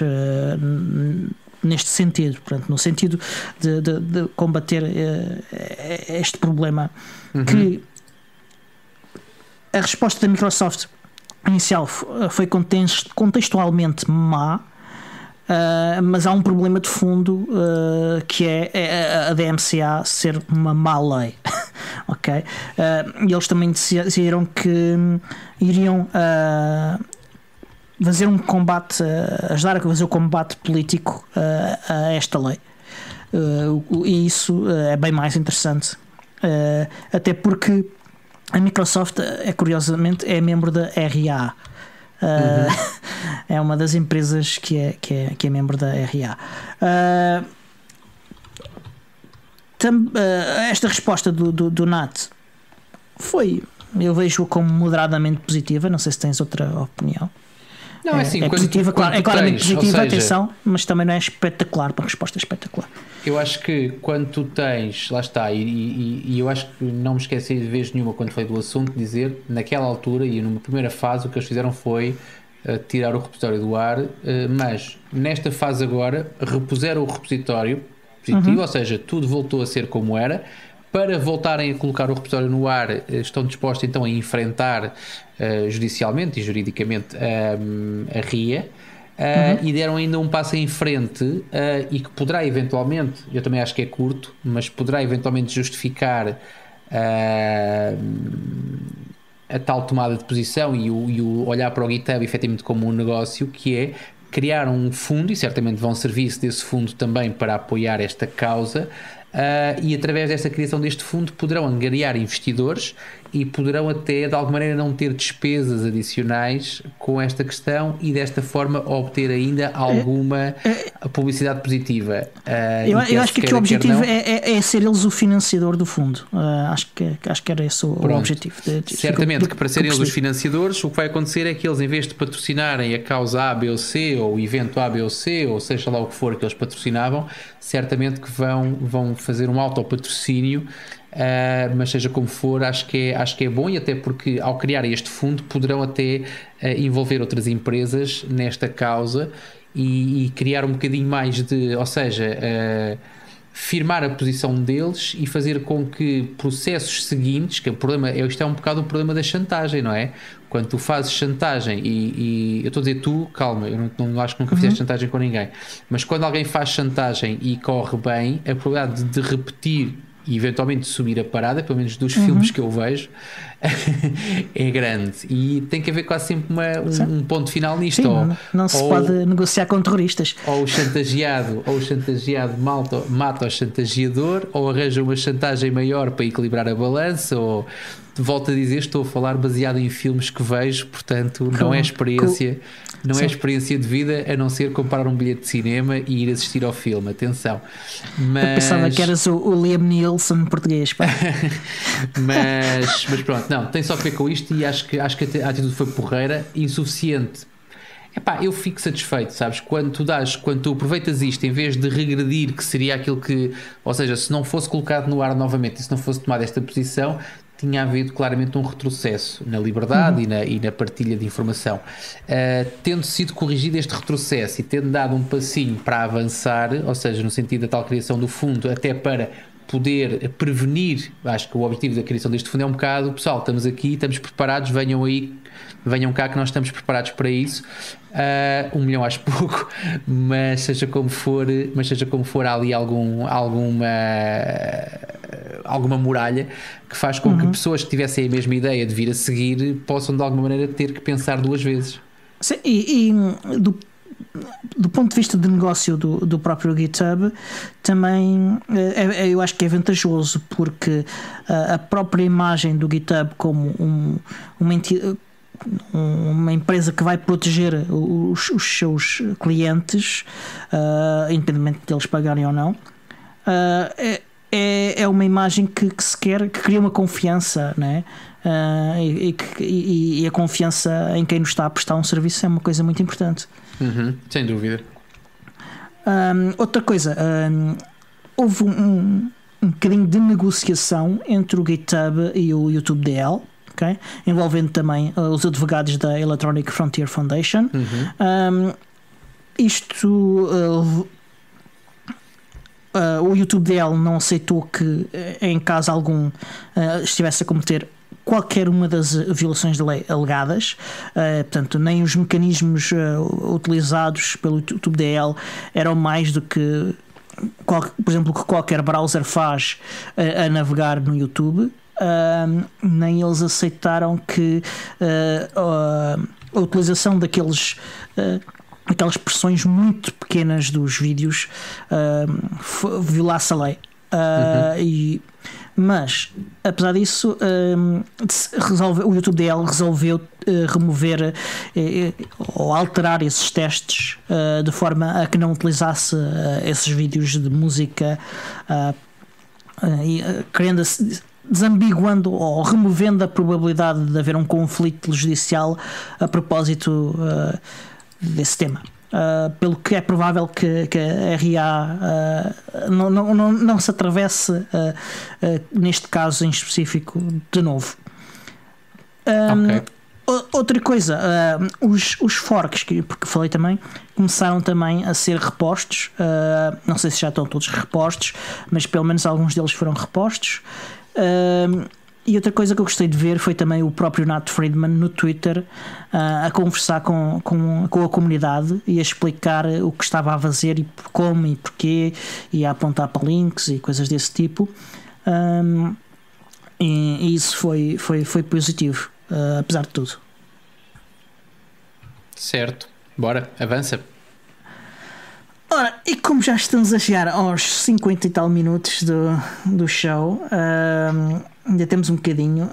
neste sentido, portanto, no sentido de combater este problema. Que a resposta da Microsoft inicial foi contextualmente má, mas há um problema de fundo, que é a DMCA ser uma má lei. Ok? E eles também decidiram que iriam fazer um combate, ajudar a fazer o combate político a esta lei. E isso é bem mais interessante, até porque a Microsoft, curiosamente, é membro da RA. É uma das empresas que é membro da RA. Esta resposta do Nat eu vejo como moderadamente positiva. Não sei se tens outra opinião. Não, é assim, é positiva, é claramente positiva, atenção, mas também não é espetacular, uma resposta espetacular. Eu acho que quando tu tens, lá está, e eu acho que não me esqueci de vez nenhuma quando falei do assunto, dizer, naquela altura e numa primeira fase, o que eles fizeram foi tirar o repositório do ar, mas nesta fase agora repuseram o repositório positivo, ou seja, tudo voltou a ser como era. Para voltarem a colocar o repositório no ar, estão dispostos então a enfrentar judicialmente e juridicamente a RIA, e deram ainda um passo em frente, e que poderá eventualmente, eu também acho que é curto, mas poderá eventualmente justificar a tal tomada de posição e o olhar para o GitHub efetivamente como um negócio, que é criar um fundo, e certamente vão servir-se desse fundo também para apoiar esta causa. E através desta criação deste fundo poderão angariar investidores e poderão até de alguma maneira não ter despesas adicionais com esta questão e desta forma obter ainda alguma publicidade positiva. Eu acho que aqui o objetivo é ser eles o financiador do fundo. Acho que era esse o objetivo. Certamente que para serem eles os financiadores, o que vai acontecer é que eles, em vez de patrocinarem a causa A, B ou C, ou o evento A, B ou C, ou seja lá o que for que eles patrocinavam, certamente que vão fazer um autopatrocínio. Mas seja como for, acho que é bom, e até porque ao criar este fundo poderão até envolver outras empresas nesta causa e criar um bocadinho mais ou seja, firmar a posição deles e fazer com que processos seguintes, que o problema isto é um bocado o problema da chantagem, não é? Quando tu fazes chantagem e eu estou a dizer tu, calma, eu não acho que nunca fizeste chantagem com ninguém, mas quando alguém faz chantagem e corre bem, a probabilidade de repetir e eventualmente subir a parada, pelo menos dos filmes que eu vejo, é grande, e tem que haver quase sempre um ponto final nisto. Sim, não se pode negociar com terroristas. Ou o chantageado mata o chantageador, ou arranja uma chantagem maior para equilibrar a balança, ou volto a dizer, estou a falar baseado em filmes que vejo, portanto não é experiência é experiência de vida, a não ser comprar um bilhete de cinema e ir assistir ao filme, atenção. Mas... Eu pensava que eras o Liam Neeson português. mas pronto, não, tem só que ver com isto, e acho que a atitude foi porreira, insuficiente. Eu fico satisfeito, sabes? Quando tu aproveitas isto em vez de regredir, que seria aquilo que, ou seja, se não fosse colocado no ar novamente e se não fosse tomada esta posição, tinha havido claramente um retrocesso na liberdade e na partilha de informação. Tendo sido corrigido este retrocesso e tendo dado um passinho para avançar, ou seja, no sentido da tal criação do fundo, até para poder prevenir, acho que o objetivo da criação deste fundo é um bocado, pessoal, estamos aqui, estamos preparados, venham cá que nós estamos preparados para isso. 1 milhão acho pouco, mas seja como for, há ali alguma muralha que faz com que pessoas que tivessem a mesma ideia de vir a seguir possam de alguma maneira ter que pensar duas vezes. Sim, e do ponto de vista de negócio do próprio GitHub, também eu acho que é vantajoso, porque a própria imagem do GitHub como uma empresa que vai proteger os seus clientes, independentemente de eles pagarem ou não, é uma imagem que se quer, que cria uma confiança, né? E a confiança em quem nos está a prestar um serviço é uma coisa muito importante. Sem dúvida. Outra coisa, houve um bocadinho de negociação entre o GitHub e o YouTube DL, okay? Envolvendo também os advogados da Electronic Frontier Foundation. O YouTube DL não aceitou que, em caso algum, estivesse a cometer qualquer uma das violações de lei alegadas, portanto, nem os mecanismos utilizados pelo YouTube DL eram mais do que, por exemplo, o que qualquer browser faz a navegar no YouTube. Nem eles aceitaram que a utilização aquelas expressões muito pequenas dos vídeos violasse a lei. Mas, apesar disso, o YouTube DL resolveu remover ou alterar esses testes de forma a que não utilizasse esses vídeos de música, querendo desambiguando ou removendo a probabilidade de haver um conflito judicial a propósito desse tema. Pelo que é provável que a RA não se atravesse neste caso em específico de novo. Outra coisa, os forks, porque falei também, começaram também a ser repostos. Não sei se já estão todos repostos, mas pelo menos alguns deles foram repostos. E outra coisa que eu gostei de ver foi também o próprio Nat Friedman no Twitter a conversar com a comunidade e a explicar o que estava a fazer e como e porquê, e a apontar para links e coisas desse tipo. E isso foi positivo, apesar de tudo. Certo, bora, avança. Ora, e como já estamos a chegar aos 50 e tal minutos do show, ainda temos um bocadinho,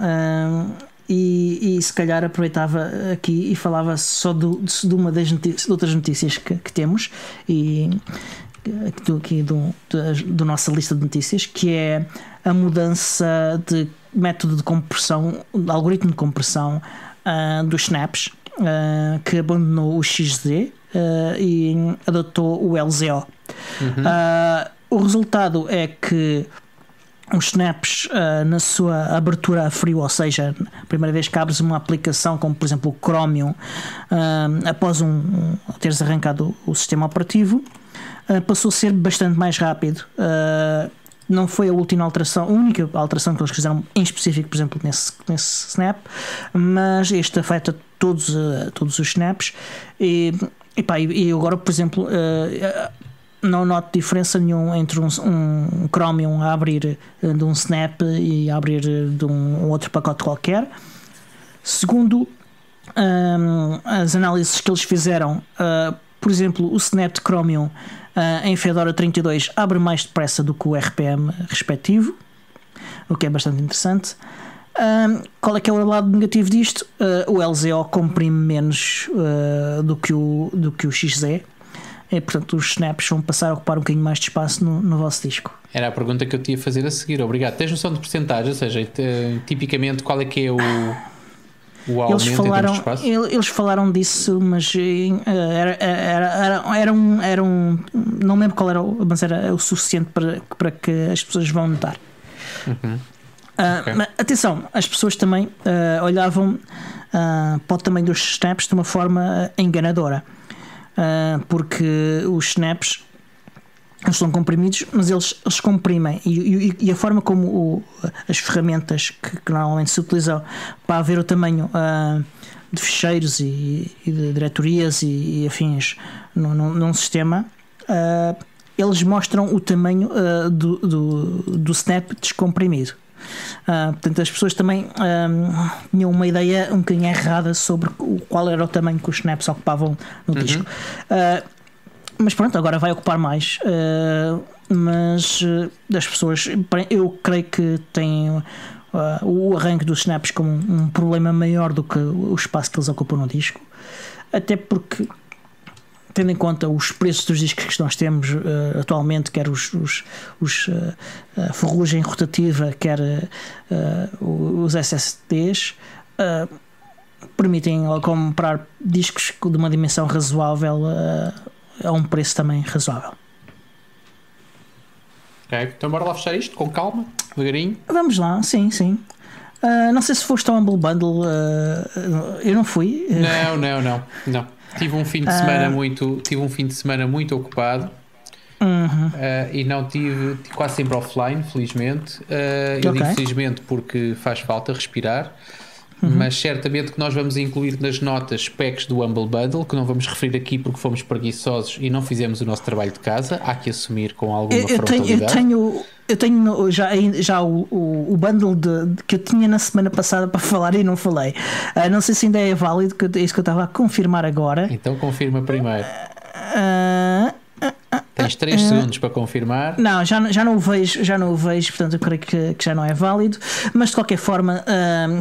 e se calhar aproveitava aqui e falava só de uma das outras notícias que temos, e do nossa lista de notícias, que é a mudança de método de compressão, de algoritmo de compressão dos snaps, que abandonou o XZ e adotou o LZO. O resultado é que os snaps, na sua abertura a frio, ou seja, a primeira vez que abres uma aplicação como por exemplo o Chromium, após teres arrancado o sistema operativo, passou a ser bastante mais rápido. Não foi a última alteração, a única alteração que eles fizeram em específico, por exemplo, nesse snap, mas este afeta todos os snaps. E agora, por exemplo, não noto diferença nenhuma entre um Chromium a abrir de um snap e a abrir de um outro pacote qualquer. Segundo as análises que eles fizeram, por exemplo, o snap de Chromium em Fedora 32 abre mais depressa do que o RPM respectivo, o que é bastante interessante. Qual é que é o lado negativo disto? O LZO comprime menos do que o XZ, e portanto os snaps vão passar a ocupar um bocadinho mais de espaço no vosso disco. Era a pergunta que eu te ia fazer a seguir. Obrigado. Tens noção de porcentagem? Ou seja, tipicamente qual é que é o aumento em termos de espaço? Eles falaram disso, mas era um não lembro qual era, mas era o suficiente para que as pessoas vão notar. Mas, atenção, as pessoas também olhavam para o tamanho dos snaps de uma forma enganadora, porque os snaps eles são comprimidos, mas eles comprimem, e a forma como as ferramentas que normalmente se utilizam para ver o tamanho de ficheiros e de diretorias e afins num sistema, eles mostram o tamanho do snap descomprimido. Portanto, as pessoas também tinham uma ideia um bocadinho errada sobre qual era o tamanho que os snaps ocupavam no disco. Mas pronto, agora vai ocupar mais. Mas as pessoas, eu creio que têm o arranque dos snaps como um problema maior do que o espaço que eles ocupam no disco, até porque, tendo em conta os preços dos discos que nós temos atualmente, quer a ferrugem rotativa, quer os SSDs, permitem comprar discos de uma dimensão razoável a um preço também razoável. Ok, então bora lá fechar isto com calma, devagarinho. Vamos lá, sim. Não sei se foste ao Humble Bundle. Eu não fui. Não. Tive um fim de semana muito ocupado. E não tive quase sempre offline, felizmente. Eu digo felizmente porque faz falta respirar. Mas certamente que nós vamos incluir nas notas specs do Humble Bundle, que não vamos referir aqui porque fomos preguiçosos e não fizemos o nosso trabalho de casa. Há que assumir com alguma frontalidade. Eu tenho já o bundle que eu tinha na semana passada para falar e não falei. Não sei se ainda é válido, que é isso que eu estava a confirmar agora. Então confirma primeiro. Tens 3 segundos para confirmar. Não, já não o vejo, portanto eu creio que já não é válido. Mas de qualquer forma,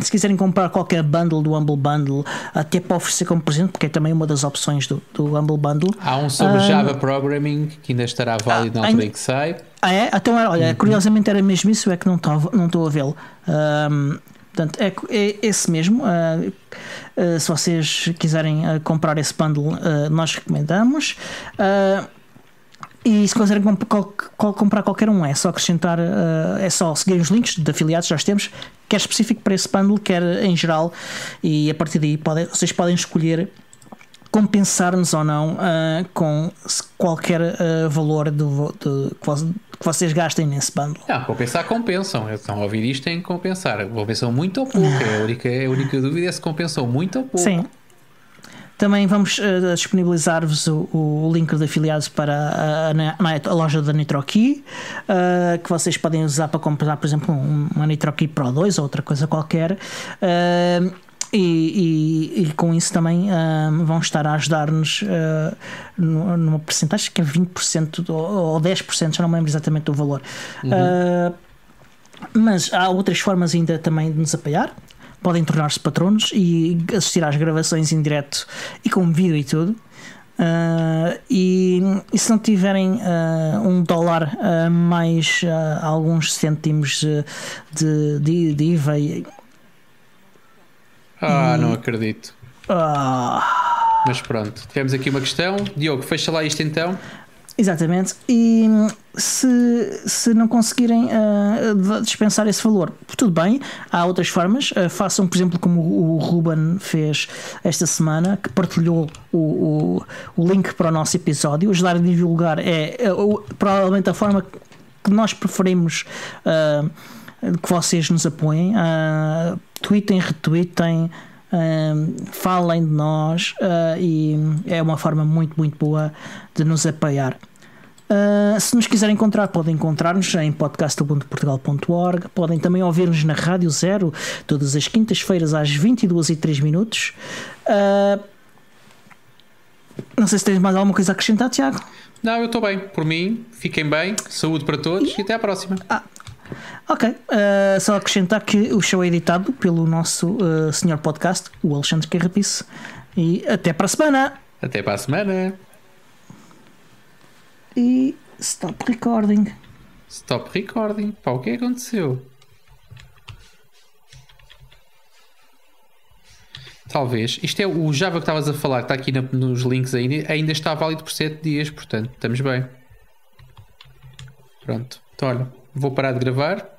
se quiserem comprar qualquer bundle do Humble Bundle, até para oferecer como presente, porque é também uma das opções do Humble Bundle. Há um sobre Java Programming que ainda estará válido na altura em que sai. É? Então, olha, curiosamente era mesmo isso, é que não estou a vê-lo. Portanto, é esse mesmo. Se vocês quiserem comprar esse bundle, nós recomendamos. E se quiserem comprar qualquer um, é só acrescentar, é só seguir os links de afiliados que já temos, quer específico para esse bundle, quer em geral, e a partir daí vocês podem escolher compensar-nos ou não com qualquer valor que vocês gastem nesse bundle. Compensar, compensam. Estão a ouvir isto, têm que compensar. Compensam muito ou pouco. A única dúvida é se compensam muito ou pouco. Sim. Também vamos disponibilizar-vos o link de afiliados para a loja da NitroKey, que vocês podem usar para comprar, por exemplo, uma NitroKey Pro 2 ou outra coisa qualquer. E com isso também vão estar a ajudar-nos numa porcentagem que é 20% ou 10%, já não me lembro exatamente do valor. Mas há outras formas ainda também de nos apoiar. Podem tornar-se patronos e assistir às gravações em direto e com vídeo e tudo. E se não tiverem $1 mais alguns cêntimos de IVA. Não acredito. Mas pronto, tivemos aqui uma questão. Diogo, fecha lá isto então. Exatamente. E se não conseguirem dispensar esse valor, tudo bem, há outras formas. Façam, por exemplo, como o Ruben fez esta semana, que partilhou o link para o nosso episódio. Ajudar a divulgar é provavelmente a forma que nós preferimos que vocês nos apoiem. Tweetem, retweetem, falem de nós, e é uma forma muito, muito boa de nos apoiar. Se nos quiserem encontrar, podem encontrar-nos em podcast.portugal.org. Podem também ouvir-nos na Rádio Zero todas as quintas-feiras às 22h03. Não sei se tens mais alguma coisa a acrescentar, Tiago. Não, eu estou bem, por mim, fiquem bem, saúde para todos e até à próxima. Ok, só acrescentar que o show é editado pelo nosso senhor podcast, o Alexandre Carrapice, e até para a semana. Até para a semana. E stop recording. Stop recording. Pá, o que aconteceu? Talvez. Isto é o Java que estavas a falar, que está aqui nos links ainda está válido por 7 dias, portanto, estamos bem. Pronto. Então, olha, vou parar de gravar.